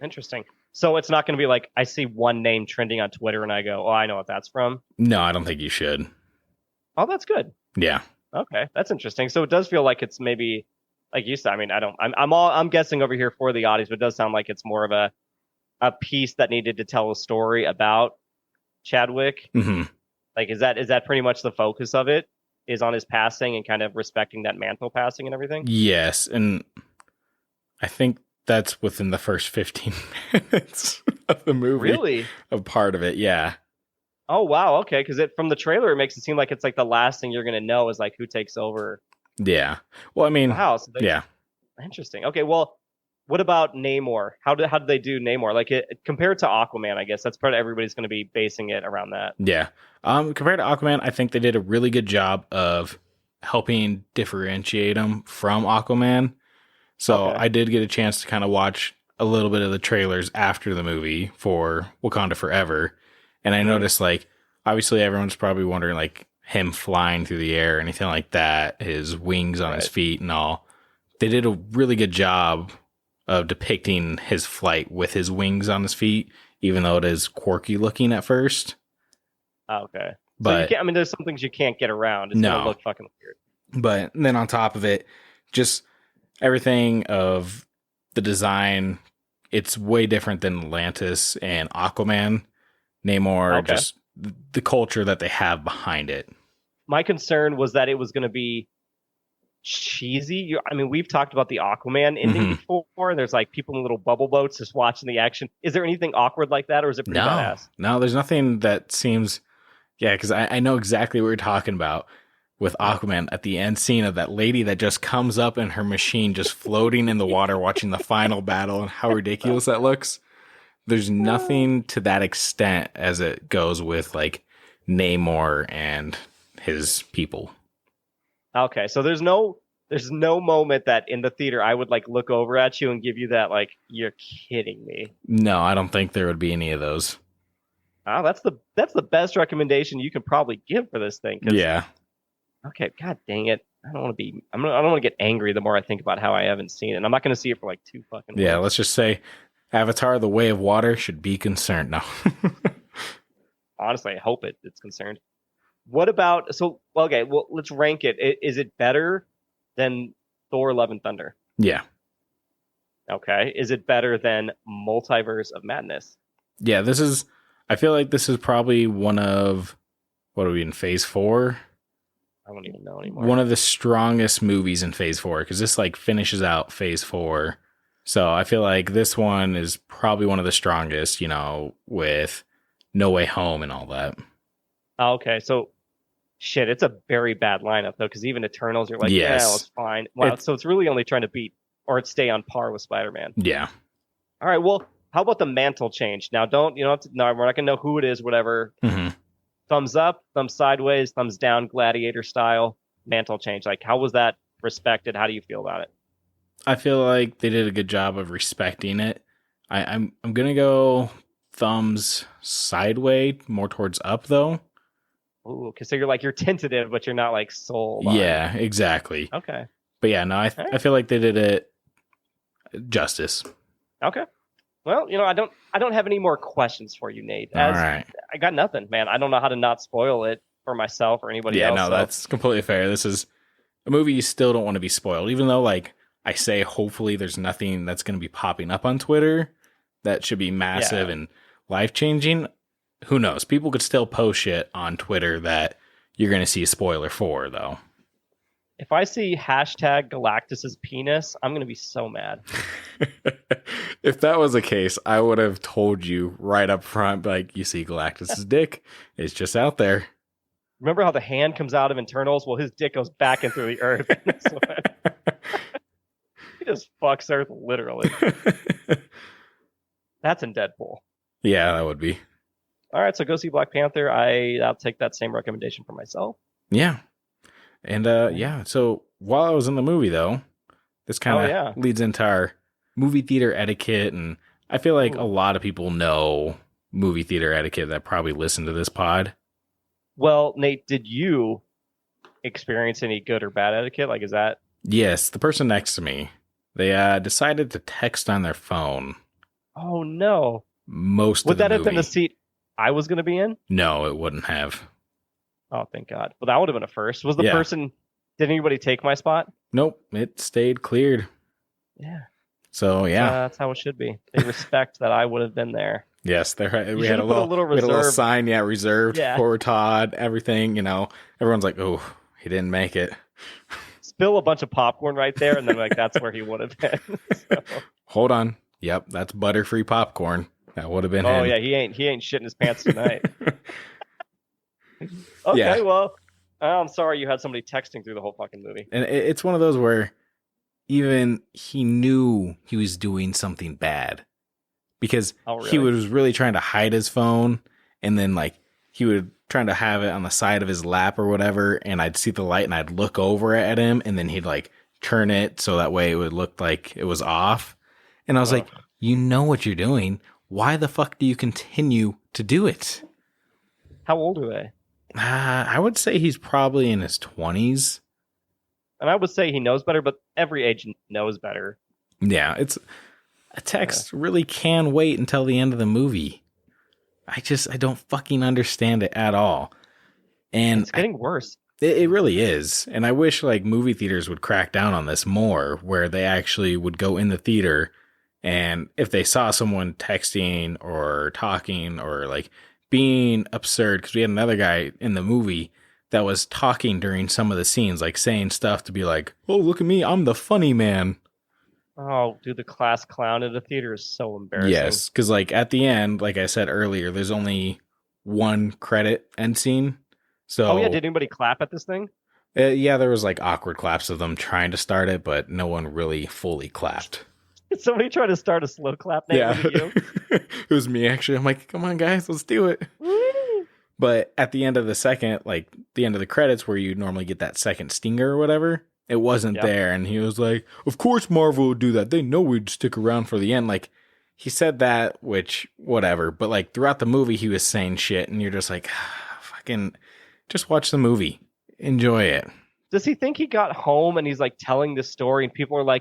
Interesting. So it's not going to be like I see one name trending on Twitter and I go, oh, I know what that's from. No, I don't think you should. Oh, that's good. Yeah. Okay, that's interesting. So it does feel like it's maybe, like you said. I mean, I'm guessing over here for the audience, but it does sound like it's more of a piece that needed to tell a story about Chadwick. Mm-hmm. Like, is that pretty much the focus of it? Is on his passing and kind of respecting that mantle passing and everything? Yes, and I think that's within the first 15 minutes of the movie. Really? A part of it, yeah. Oh, wow, okay, because from the trailer, it makes it seem like it's like the last thing you're going to know is like who takes over. Yeah. Well, I mean, wow, so yeah. Interesting. Okay, well, what about Namor? How did they do Namor? Like, compared to Aquaman, I guess that's part of everybody's going to be basing it around that. Yeah. Compared to Aquaman, I think they did a really good job of helping differentiate him from Aquaman. So I did get a chance to kind of watch a little bit of the trailers after the movie for Wakanda Forever. And I noticed, like, obviously everyone's probably wondering, like, him flying through the air or anything like that, his wings on his feet and all. They did a really good job of depicting his flight with his wings on his feet, even though it is quirky looking at first. Okay. But so there's some things you can't get around. It's going to look fucking weird. But then on top of it, just everything of the design, it's way different than Atlantis and Aquaman. Namor, just the culture that they have behind it. My concern was that it was going to be cheesy. I mean, we've talked about the Aquaman ending before, and there's like people in little bubble boats just watching the action. Is there anything awkward like that, or is it pretty badass? No, there's nothing that seems... Yeah, because I know exactly what you're talking about with Aquaman at the end scene of that lady that just comes up in her machine just floating in the water watching the final battle and how ridiculous that looks. There's nothing to that extent as it goes with like Namor and his people. Okay, so there's no moment that in the theater I would like look over at you and give you that like, you're kidding me. No, I don't think there would be any of those. Oh, that's the best recommendation you could probably give for this thing. Yeah. Okay, god dang it. I don't want to get angry the more I think about how I haven't seen it. And I'm not going to see it for like 2 fucking weeks. Yeah, let's just say Avatar: The Way of Water should be concerned now. Honestly, I hope it's concerned. What about let's rank it. Is it better than Thor: Love and Thunder? Yeah. Okay. Is it better than Multiverse of Madness? Yeah, I feel like this is probably one of, what are we in, phase 4? I don't even know anymore. One of the strongest movies in phase 4, because this like finishes out phase 4. So I feel like this one is probably one of the strongest, with No Way Home and all that. Okay, so shit, it's a very bad lineup though, because even Eternals, you're like, yes. Yeah, it's fine. Wow, so it's really only trying to beat or stay on par with Spider-Man. Yeah. All right, well, how about the mantle change? Now, we're not gonna know who it is, whatever. Mm-hmm. Thumbs up, thumbs sideways, thumbs down, gladiator style, mantle change. Like, how was that respected? How do you feel about it? I feel like they did a good job of respecting it. I'm gonna go thumbs sideways, more towards up though. Ooh, okay, so you're tentative, but you're not like sold. Yeah, exactly. Okay. But yeah, no, I feel like they did it justice. Okay. Well, I don't have any more questions for you, Nate. All right. I got nothing, man. I don't know how to not spoil it for myself or anybody else. Yeah, no, that's completely fair. This is a movie you still don't want to be spoiled, even though, like I say, hopefully there's nothing that's going to be popping up on Twitter that should be massive and life-changing. Who knows? People could still post shit on Twitter that you're going to see a spoiler for, though. If I see hashtag Galactus's penis, I'm going to be so mad. If that was the case, I would have told you right up front, like, you see Galactus's dick. It's just out there. Remember how the hand comes out of Eternals? Well, his dick goes back into the earth. He just fucks Earth, literally. That's in Deadpool. Yeah, that would be. All right, so go see Black Panther. I'll take that same recommendation for myself. Yeah. And yeah, so while I was in the movie though, this kind of leads into our movie theater etiquette, and I feel like a lot of people know movie theater etiquette that probably listen to this pod. Well, Nate, did you experience any good or bad etiquette? Like, is that... Yes, the person next to me, they decided to text on their phone. Oh, no. Would that have been the seat I was going to be in? No, it wouldn't have. Oh, thank God. Well, that would have been a first. Was the person... Did anybody take my spot? Nope, it stayed cleared. Yeah. So, yeah. That's how it should be. They respect that I would have been there. Yes, we had a little sign, reserved for Todd, everything, Everyone's like, oh, he didn't make it. Spill a bunch of popcorn right there, and then that's where he would have been. So. Hold on. Yep, that's butterfree popcorn. That would have been him. Oh, yeah, he ain't shitting his pants tonight. Okay, well, I'm sorry you had somebody texting through the whole fucking movie. And it's one of those where even he knew he was doing something bad. Because he was really trying to hide his phone, and then he would trying to have it on the side of his lap or whatever, and I'd see the light and I'd look over at him, and then he'd turn it so that way it would look like it was off. And I was like, you know what you're doing. Why the fuck do you continue to do it? How old are they? I would say he's probably in his 20s. And I would say he knows better, but every age knows better. Yeah, a text really can wait until the end of the movie. I don't fucking understand it at all. And it's getting worse. It really is. And I wish movie theaters would crack down on this more, where they actually would go in the theater, and if they saw someone texting or talking or being absurd, because we had another guy in the movie that was talking during some of the scenes, saying stuff to be like, oh, look at me, I'm the funny man. Oh, dude, the class clown in the theater is so embarrassing. Yes, because at the end, like I said earlier, there's only one credit end scene. So, oh yeah, did anybody clap at this thing? Yeah, there was awkward claps of them trying to start it, but no one really fully clapped. Did somebody try to start a slow clap? Yeah, it was me actually. I'm like, come on, guys, let's do it. Woo! But at the end of the second, the end of the credits, where you normally get that second stinger or whatever, it wasn't there. And he was like, of course Marvel would do that. They know we'd stick around for the end. He said that, which, whatever. But, throughout the movie, he was saying shit. And you're just like, fucking, just watch the movie. Enjoy it. Does he think he got home and he's, telling this story and people are,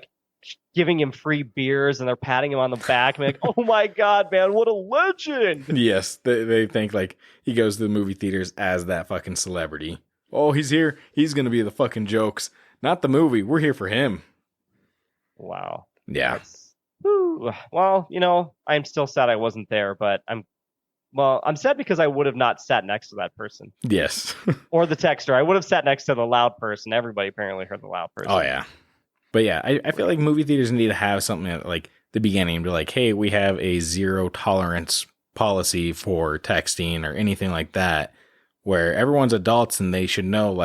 giving him free beers and they're patting him on the back and oh my God, man, what a legend. Yes, they think, he goes to the movie theaters as that fucking celebrity. Oh, he's here. He's going to be the fucking jokes. Not the movie. We're here for him. Wow. Yeah. Well, I'm still sad I wasn't there, but I'm sad because I would have not sat next to that person. Yes. Or the texter. I would have sat next to the loud person. Everybody apparently heard the loud person. Oh, yeah. But yeah, I feel like movie theaters need to have something at the beginning. Be like, hey, we have a 0 tolerance policy for texting or anything like that, where everyone's adults and they should know,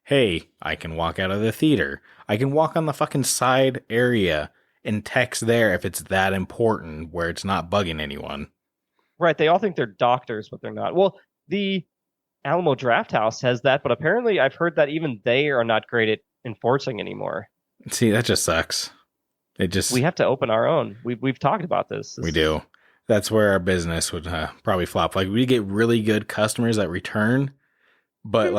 hey, I can walk out of the theater. I can walk on the fucking side area and text there if it's that important, where it's not bugging anyone. Right. They all think they're doctors, but they're not. Well, the Alamo Drafthouse has that, but apparently I've heard that even they are not great at enforcing anymore. See, that just sucks. We have to open our own. We've talked about this. We do. That's where our business would probably flop. We get really good customers that return, but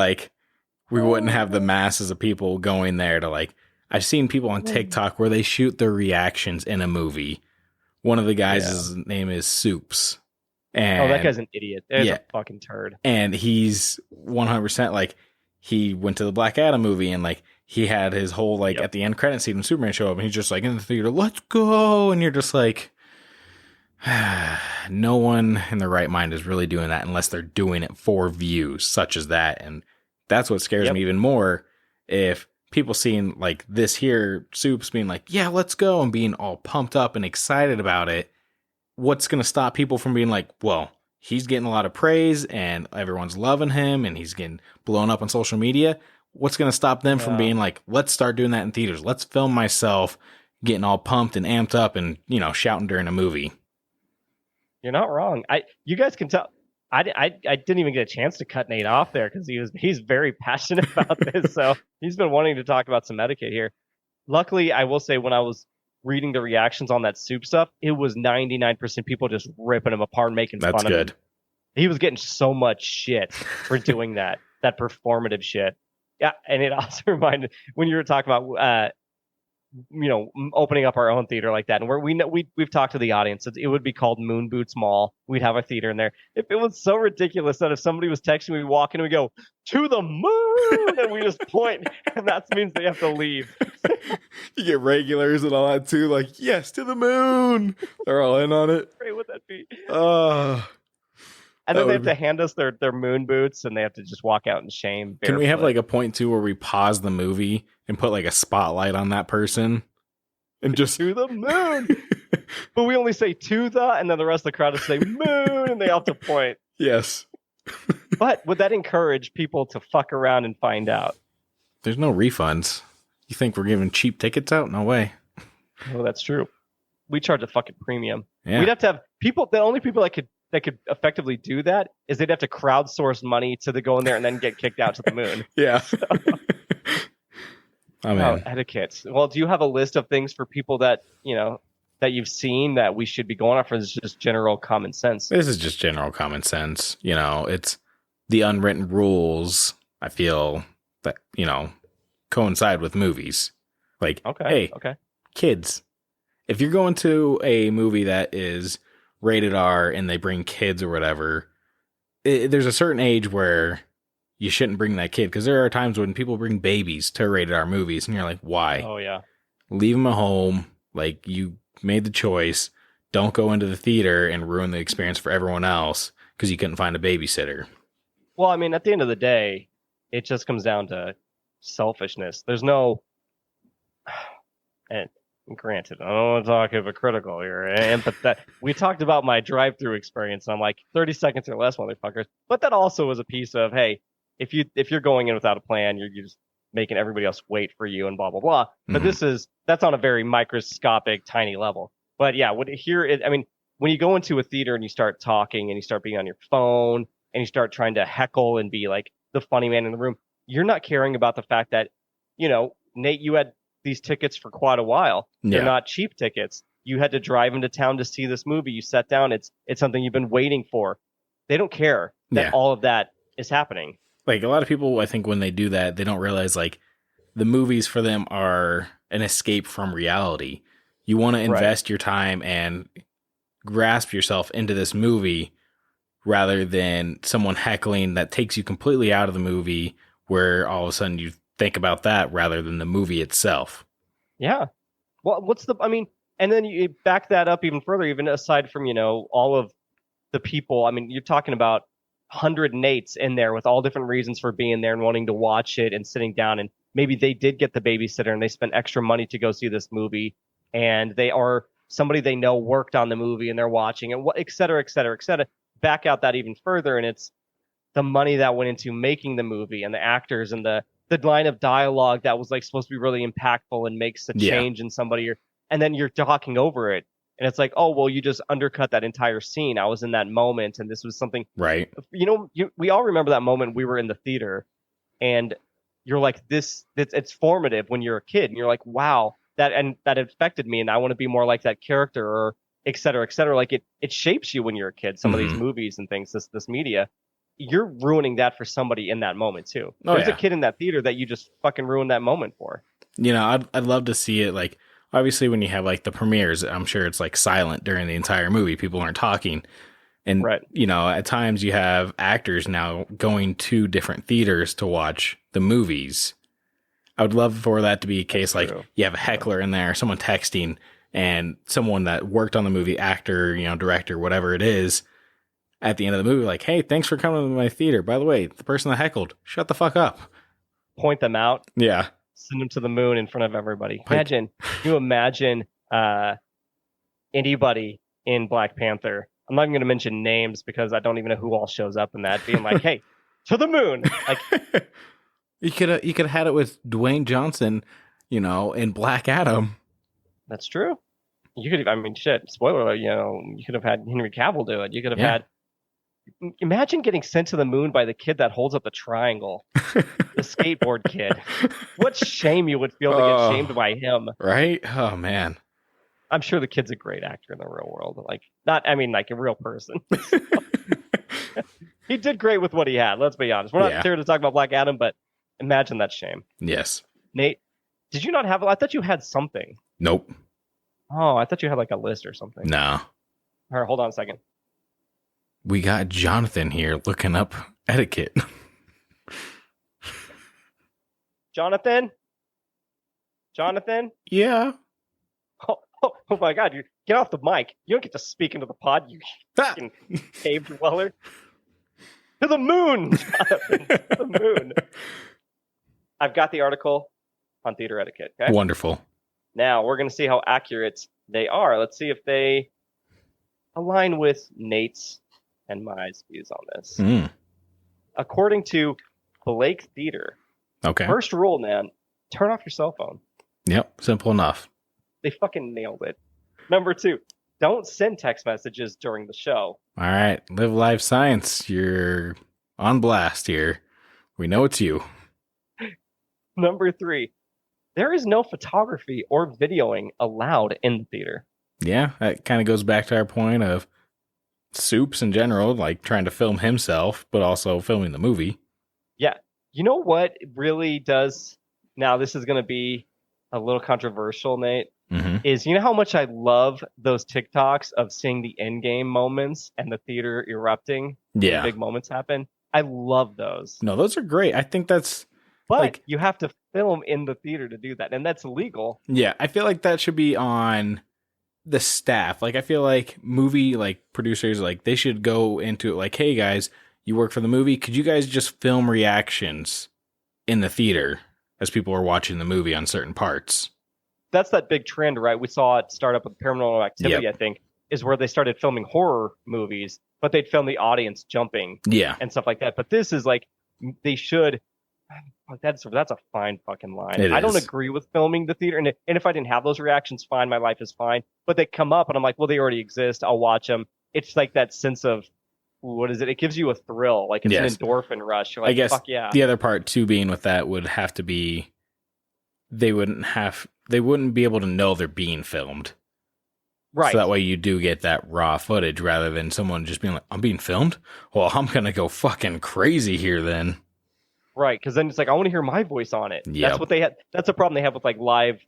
we wouldn't have the masses of people going there to I've seen people on TikTok where they shoot their reactions in a movie. One of the guys' name is Soups. And that guy's an idiot. There's a fucking turd. And he's 100% he went to the Black Adam movie and he had his whole at the end credit scene when Superman showed up and he's just in the theater, let's go. And you're just no one in their right mind is really doing that unless they're doing it for views such as that. And that's what scares me even more. If people seeing this here, Soups being yeah, let's go, and being all pumped up and excited about it, what's going to stop people from being well, he's getting a lot of praise and everyone's loving him and he's getting blown up on social media. What's going to stop them from being let's start doing that in theaters. Let's film myself getting all pumped and amped up and, shouting during a movie. You're not wrong. You guys can tell. I didn't even get a chance to cut Nate off there because he's very passionate about this. So he's been wanting to talk about some etiquette here. Luckily, I will say when I was reading the reactions on that soup stuff, it was 99% people just ripping him apart, making fun of him. That's good. He was getting so much shit for doing that performative shit. Yeah, and it also reminded when you were talking about opening up our own theater like that, and we've talked to the audience. It would be called Moon Boots Mall. We'd have a theater in there. If it was so ridiculous that if somebody was texting, we walk in and we go to the moon, and we just point, and that means they have to leave. You get regulars and all that too, like yes to the moon. They're all in on it. Great, would that be? And then they have to hand us their moon boots, and they have to just walk out in shame. Can we have like a point too where we pause the movie and put like a spotlight on that person and just to the moon? But we only say to the, and then the rest of the crowd will say moon, and they have to point. Yes. But would that encourage people to fuck around and find out? There's no refunds. You think we're giving cheap tickets out? No way. Oh, that's true. We charge a fucking premium. Yeah. We'd have to have people. The only people that could effectively do that is they'd have to crowdsource money to go in there and then get kicked out to the moon. Yeah. So, etiquette. Well, do you have a list of things for people that that you've seen that we should be going off, or is this just general common sense? This is just general common sense. It's the unwritten rules, I feel, that, coincide with movies. Like, hey, kids, if you're going to a movie that is rated R and they bring kids or whatever, there's a certain age where you shouldn't bring that kid, because there are times when people bring babies to rated R movies and you're like, why? Oh yeah. Leave them at home. Like, you made the choice. Don't go into the theater and ruin the experience for everyone else because you couldn't find a babysitter. Well, I mean, at the end of the day, it just comes down to selfishness. There's no, and granted, I don't want to talk hypocritical here, and we talked about my drive-through experience, and I'm like 30 seconds or less, motherfuckers. But that also was a piece of, hey, if you're going in without a plan, you're just making everybody else wait for you and blah blah blah. But that's on a very microscopic, tiny level. But yeah, when you go into a theater and you start talking and you start being on your phone and you start trying to heckle and be like the funny man in the room, you're not caring about the fact that, Nate, you had these tickets for quite a while. They're not cheap tickets. You had to drive into town to see this movie. You sat down. It's something you've been waiting for. They don't care that all of that is happening. Like, a lot of people, I think when they do that, they don't realize, like, the movies for them are an escape from reality. You want to invest your time and grasp yourself into this movie rather than someone heckling that takes you completely out of the movie, where all of a sudden you think about that rather than the movie itself. Yeah. Well, and then you back that up even further, even aside from, all of the people. I mean, you're talking about 100 Nates in there with all different reasons for being there and wanting to watch it and sitting down, and maybe they did get the babysitter and they spent extra money to go see this movie, and they are somebody they know worked on the movie and they're watching it, et cetera, et cetera, et cetera. Back out that even further, and it's the money that went into making the movie and the actors and the line of dialogue that was like supposed to be really impactful and makes a change in somebody, and then you're talking over it. And it's like, oh, well, you just undercut that entire scene. I was in that moment, and this was something. Right. We all remember that moment we were in the theater, and you're like, it's formative when you're a kid, and you're like, wow, that affected me, and I want to be more like that character, or et cetera, et cetera. Like, it shapes you when you're a kid. Some of these movies and things, this media, you're ruining that for somebody in that moment too. There's a kid in that theater that you just fucking ruined that moment for. I'd love to see it. Like, obviously, when you have like the premieres, I'm sure it's like silent during the entire movie. People aren't talking. And, at times you have actors now going to different theaters to watch the movies. I would love for that to be a case. That's like true. You have a heckler in there, someone texting, and someone that worked on the movie, actor, director, whatever it is, at the end of the movie, like, hey, thanks for coming to my theater. By the way, the person that heckled, shut the fuck up. Point them out. Yeah. Send them to the moon in front of everybody. Can you imagine anybody in Black Panther? I'm not even going to mention names because I don't even know who all shows up in that, being like, hey, to the moon. Like, you could have had it with Dwayne Johnson, in Black Adam. That's true. You could, I mean, shit, spoiler alert, you could have had Henry Cavill do it. You could have had, imagine getting sent to the moon by the kid that holds up the triangle, the skateboard kid. What shame you would feel to get shamed by him. Right? Oh, man. I'm sure the kid's a great actor in the real world. Like, not, I mean, like a real person. He did great with what he had, let's be honest. We're not here to talk about Black Adam, but imagine that shame. Yes. Nate, did you not have, I thought you had something. Nope. Oh, I thought you had like a list or something. No. All right, hold on a second. We got Jonathan here looking up etiquette. Jonathan? Jonathan? Yeah. Oh my God, you get off the mic. You don't get to speak into the pod, you fucking cave dweller. To the moon, Jonathan. To the moon. I've got the article on theater etiquette. Okay? Wonderful. Now, we're going to see how accurate they are. Let's see if they align with Nate's and my views on this. According to Blake Theater, first rule, man, turn off your cell phone. Yep, simple enough. They fucking nailed it. Number 2, don't send text messages during the show. All right, Live Life Science, you're on blast here. We know it's you. Number 3, there is no photography or videoing allowed in the theater. Yeah, that kind of goes back to our point of Soups in general, like trying to film himself, but also filming the movie. Yeah. You know what really does, now this is going to be a little controversial, Nate, is you know how much I love those TikToks of seeing the end game moments and the theater erupting? Yeah. Big moments happen. I love those. No, those are great. I think that's... But like, you have to film in the theater to do that, and that's illegal. Yeah, I feel like that should be on the staff. Like, I feel like movie like producers, like they should go into it like, hey guys, you work for the movie, could you guys just film reactions in the theater as people are watching the movie on certain parts? That's that big trend, right? We saw it start up with Paranormal Activity, I think, is where they started filming horror movies, but they'd film the audience jumping and stuff like that. But this is like, they should... That's a fine fucking line. I don't agree with filming the theater, and if I didn't have those reactions, fine, my life is fine. But they come up, and I'm like, well, they already exist. I'll watch them. It's like that sense of, what is it? It gives you a thrill, like it's an endorphin rush. You're like, I guess fuck yeah. The other part too, being with that, would have to be they wouldn't be able to know they're being filmed, right? So that way you do get that raw footage rather than someone just being like, I'm being filmed. Well, I'm gonna go fucking crazy here then. Right, because then it's like, I want to hear my voice on it. Yep. That's what they had. That's a problem they have with like live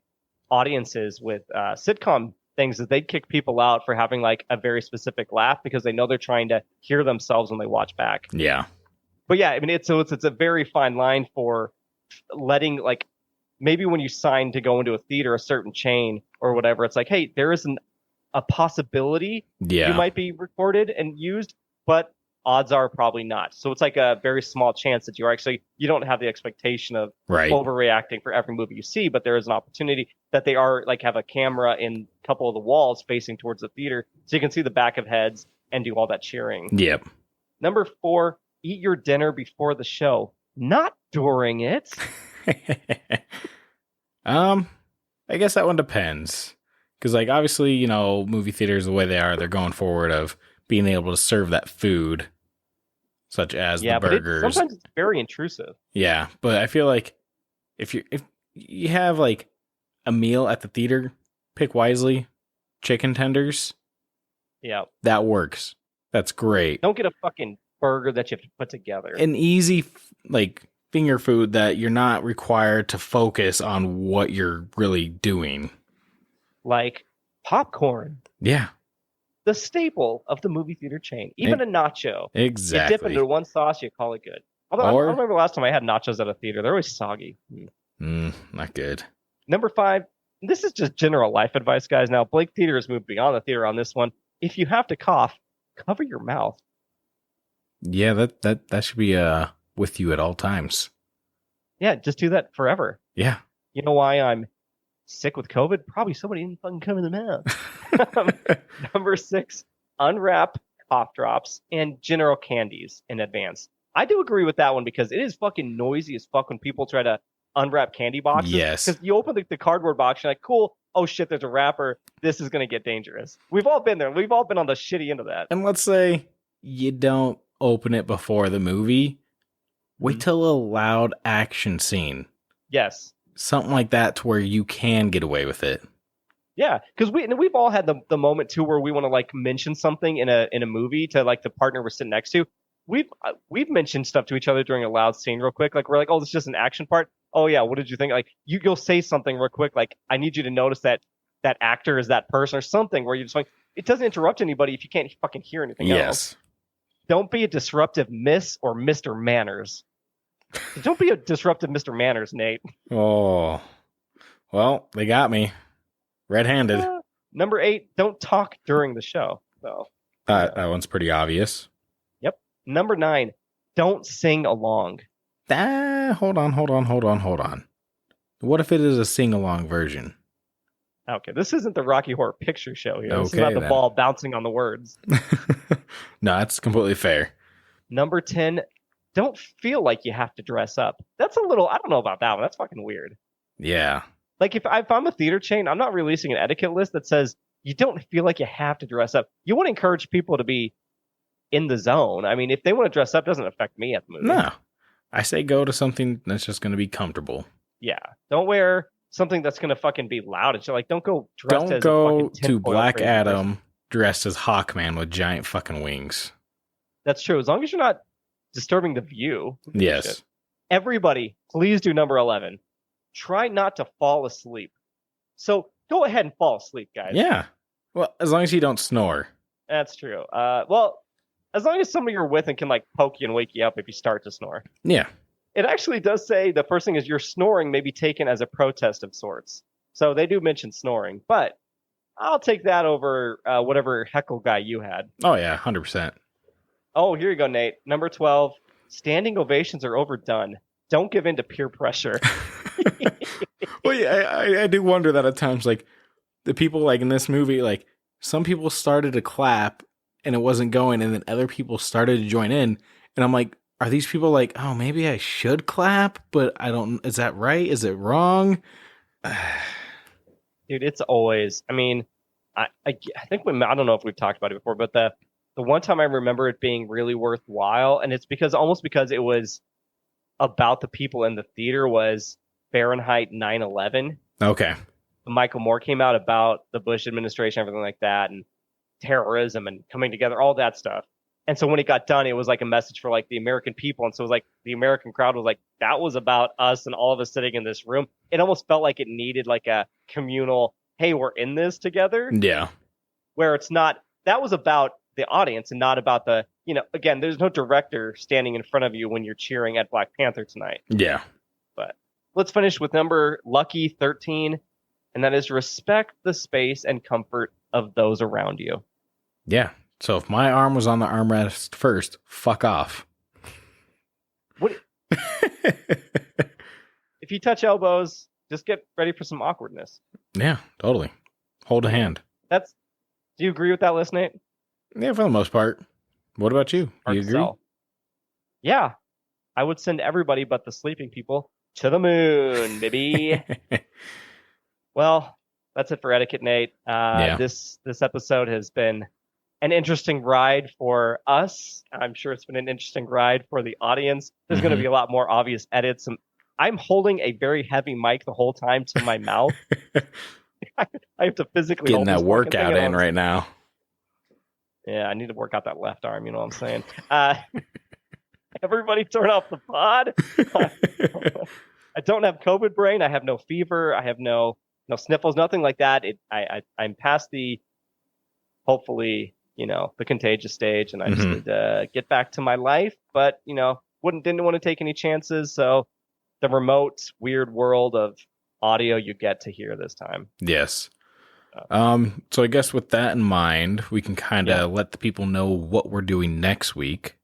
audiences with sitcom things, is they kick people out for having like a very specific laugh because they know they're trying to hear themselves when they watch back. Yeah. But yeah, I mean, it's a very fine line for letting, like, maybe when you sign to go into a theater, a certain chain or whatever, it's like, hey, there is a possibility you might be recorded and used, but odds are probably not. So it's like a very small chance that you don't have the expectation of overreacting for every movie you see, but there is an opportunity that they are like have a camera in a couple of the walls facing towards the theater so you can see the back of heads and do all that cheering. Yep. Number 4, eat your dinner before the show, not during it. I guess that one depends. Because like obviously, you know, movie theaters the way they are, they're going forward of being able to serve that food. Such as the burgers. But sometimes it's very intrusive. Yeah, but I feel like if you have like a meal at the theater, pick wisely. Chicken tenders. Yeah. That works. That's great. Don't get a fucking burger that you have to put together. An easy like finger food that you're not required to focus on what you're really doing. Like popcorn. Yeah. The staple of the movie theater chain. Even a nacho. Exactly. You dip into one sauce, you call it good. Although I remember last time I had nachos at a theater. They're always soggy. Not good. Number 5. This is just general life advice, guys. Now, Blake Theater has moved beyond the theater on this one. If you have to cough, cover your mouth. Yeah, that should be with you at all times. Yeah, just do that forever. Yeah. You know why I'm sick with COVID? Probably somebody didn't fucking cover the mouth. Number 6, unwrap cough drops and general candies in advance. I do agree with that one because it is fucking noisy as fuck when people try to unwrap candy boxes. Yes. Because you open the cardboard box, you're like, cool, oh shit, there's a rapper. This is going to get dangerous. We've all been there. We've all been on the shitty end of that. And let's say you don't open it before the movie. Wait till a loud action scene. Yes. Something like that to where you can get away with it. Yeah, because we've all had the moment too where we want to like mention something in a movie to like the partner we're sitting next to. We've mentioned stuff to each other during a loud scene real quick. Like we're like, oh, this is just an action part. Oh yeah, what did you think? Like you'll say something real quick. Like I need you to notice that actor is that person or something where you just like it doesn't interrupt anybody if you can't fucking hear anything else. Don't be a disruptive Miss or Mr. Manners. Don't be a disruptive Mr. Manners, Nate. Oh, well, they got me. Red-handed. Number 8, don't talk during the show. So that one's pretty obvious. Yep. Number 9, don't sing along. Hold on. What if it is a sing-along version? Okay, this isn't the Rocky Horror Picture Show here. This is Okay, not the ball bouncing on the words. No, that's completely fair. Number 10, don't feel like you have to dress up. That's a little, I don't know about that one. That's fucking weird. Yeah. Like if I'm a theater chain, I'm not releasing an etiquette list that says you don't feel like you have to dress up. You want to encourage people to be in the zone. I mean, if they want to dress up, it doesn't affect me at the movie. No. I say go to something that's just going to be comfortable. Yeah. Don't wear something that's going to fucking be loud. And like, don't go dressed as Don't go to Black Adam dressed as Hawkman with giant fucking wings. That's true. As long as you're not disturbing the view. Yes. Shit. Everybody, please do number 11. Try not to fall asleep. So go ahead and fall asleep, guys. Yeah. Well, as long as you don't snore. That's true. Well, as long as somebody you're with and can like poke you and wake you up if you start to snore. Yeah. It actually does say the first thing is your snoring may be taken as a protest of sorts. So they do mention snoring, but I'll take that over whatever heckle guy you had. Oh, yeah, 100%. Oh, here you go, Nate. Number 12, standing ovations are overdone. Don't give in to peer pressure. Well, yeah, I do wonder that at times, like, the people, like, in this movie, like, some people started to clap and it wasn't going, and then other people started to join in, and I'm like, are these people like, oh, maybe I should clap, but I don't, is that right? Is it wrong? Dude, it's always, I mean, I think I don't know if we've talked about it before, but the one time I remember it being really worthwhile, and it's almost because it was about the people in the theater, was Fahrenheit 9/11. Okay. Michael Moore came out about the Bush administration, everything like that, and terrorism and coming together, all that stuff. And so when it got done, it was like a message for like the American people. And so it was like the American crowd was like, that was about us and all of us sitting in this room. It almost felt like it needed like a communal, hey, we're in this together. Yeah. Where it's not, that was about the audience and not about the, you know, again, there's no director standing in front of you when you're cheering at Black Panther tonight. Yeah. But let's finish with number lucky 13. And that is respect the space and comfort of those around you. Yeah. So if my arm was on the armrest first, fuck off. What? If you touch elbows, just get ready for some awkwardness. Yeah, totally. Hold a hand. Do you agree with that list, Nate? Yeah, for the most part. What about you? Do you agree? Yeah. I would send everybody but the sleeping people to the moon, baby. Well, that's it for Etiquette, Nate. This episode has been an interesting ride for us. I'm sure it's been an interesting ride for the audience. There's going to be a lot more obvious edits. I'm holding a very heavy mic the whole time to my mouth. I have to physically getting that workout in right now. Yeah, I need to work out that left arm. You know what I'm saying? Everybody turn off the pod. I don't have COVID brain. I have no fever. I have no sniffles, nothing like that. I'm past the, hopefully, the contagious stage, and I just need to get back to my life. But, didn't want to take any chances. So the remote, weird world of audio you get to hear this time. Yes. So I guess with that in mind, we can kind of let the people know what we're doing next week.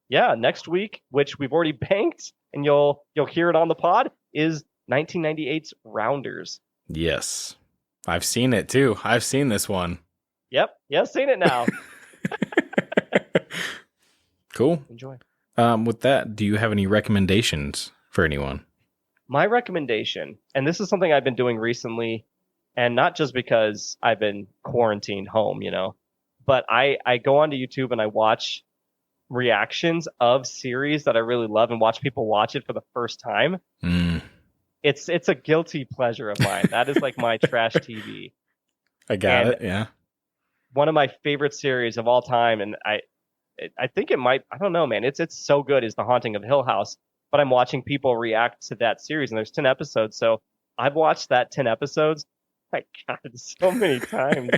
Yeah, next week, which we've already banked, and you'll hear it on the pod, is 1998's Rounders. Yes. I've seen it too. I've seen this one. Yep. Yeah, seen it now. Cool. Enjoy. With that, do you have any recommendations for anyone? My recommendation, and this is something I've been doing recently, And not just because I've been quarantined home, but I go onto YouTube and I watch reactions of series that I really love and watch people watch it for the first time. It's a guilty pleasure of mine. That is like my trash TV. I got it. Yeah. One of my favorite series of all time, and I think it might, I don't know, man. It's so good, is The Haunting of Hill House. But I'm watching people react to that series, and there's 10 episodes. So I've watched that 10 episodes. My God, so many times.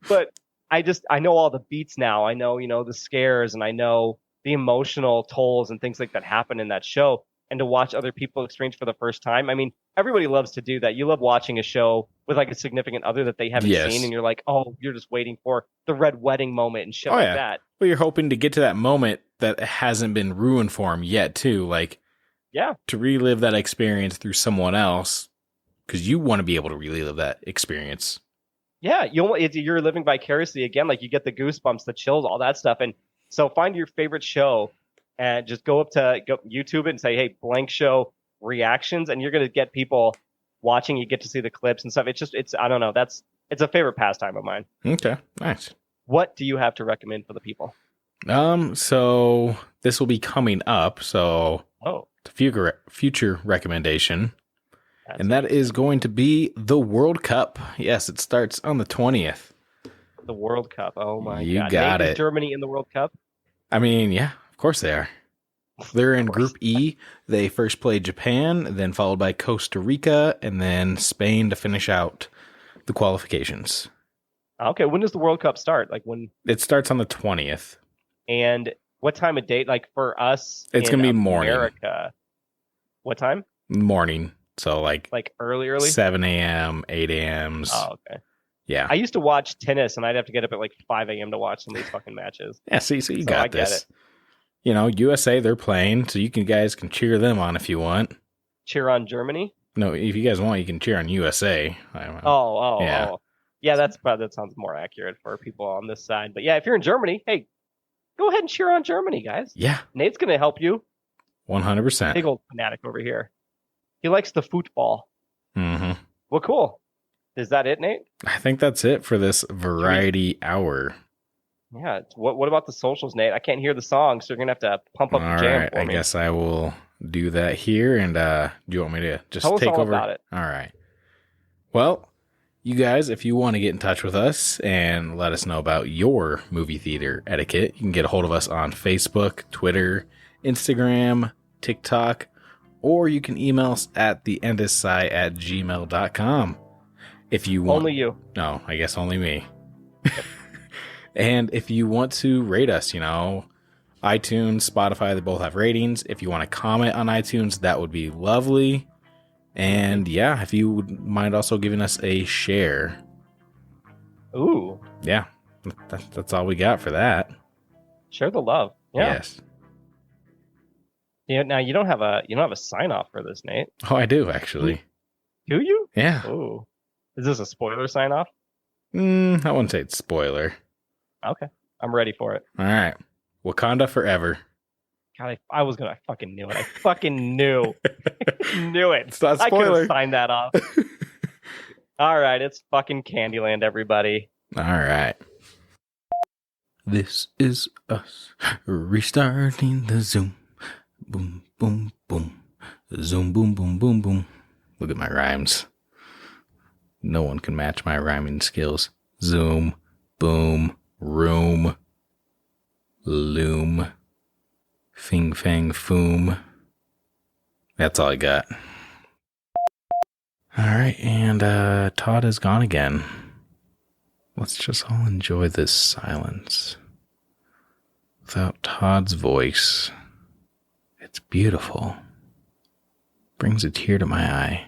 But I know all the beats now. I know, the scares, and I know the emotional tolls and things like that happen in that show. And to watch other people experience for the first time. I mean, everybody loves to do that. You love watching a show with like a significant other that they haven't seen, and you're like, oh, you're just waiting for the red wedding moment and shit like that. Well, you're hoping to get to that moment that hasn't been ruined for them yet, too. Like, to relive that experience through someone else, because you want to be able to relive that experience. Yeah, you're living vicariously again. Like, you get the goosebumps, the chills, all that stuff. And so find your favorite show and just go YouTube it and say, hey, blank show reactions, and you're going to get people watching. You get to see the clips and stuff. It's I don't know. It's a favorite pastime of mine. Okay, nice. What do you have to recommend for the people? So this will be coming up. So future recommendation. And that is going to be the World Cup. Yes, it starts on the 20th. The World Cup. Oh my God. You got it. Is Germany in the World Cup? I mean, yeah, of course they are. They're in Group E. They first play Japan, then followed by Costa Rica, and then Spain to finish out the qualifications. Okay, when does the World Cup start? Like when? It starts on the 20th. And what time of day? Like for us, it's going to be morning. America. What time? Morning. So like early? 7 a.m., 8 a.m. Oh, okay. Yeah. I used to watch tennis, and I'd have to get up at like 5 a.m. to watch some of these fucking matches. Yeah, so you got this. USA, they're playing, so you guys can cheer them on if you want. Cheer on Germany? No, if you guys want, you can cheer on USA. Yeah, that sounds more accurate for people on this side. But yeah, if you're in Germany, hey, go ahead and cheer on Germany, guys. Yeah. Nate's going to help you. 100%. Big old fanatic over here. He likes the football. Mm-hmm. Well, cool. Is that it, Nate? I think that's it for this variety hour. Yeah. What about the socials, Nate? I can't hear the song, so you're going to have to pump up the jam for me. I guess I will do that here. And do you want me to just Tell take us all over? About it. All right. Well, you guys, if you want to get in touch with us and let us know about your movie theater etiquette, you can get a hold of us on Facebook, Twitter, Instagram, TikTok, or you can email us at theendesci@gmail.com. If you want. Only you. No, I guess only me. And if you want to rate us, iTunes, Spotify, they both have ratings. If you want to comment on iTunes, that would be lovely. And yeah, if you would mind also giving us a share. Ooh. Yeah, that's all we got for that. Share the love. Yeah. Yes. Yeah. Now you don't have a sign off for this, Nate. Oh, I do actually. Do you? Yeah. Oh. Is this a spoiler sign off? I wouldn't say it's spoiler. Okay. I'm ready for it. All right. Wakanda Forever. God, I fucking knew it. I fucking knew. Knew it. It's not spoiler. I could have signed that off. All right. It's fucking Candyland, everybody. All right. This is us restarting the Zoom. Boom, boom, boom. Zoom, boom, boom, boom, boom. Look at my rhymes. No one can match my rhyming skills. Zoom, boom, room, loom, fing, fang, foom. That's all I got. All right, and Todd is gone again. Let's just all enjoy this silence. Without Todd's voice, it's beautiful. Brings a tear to my eye.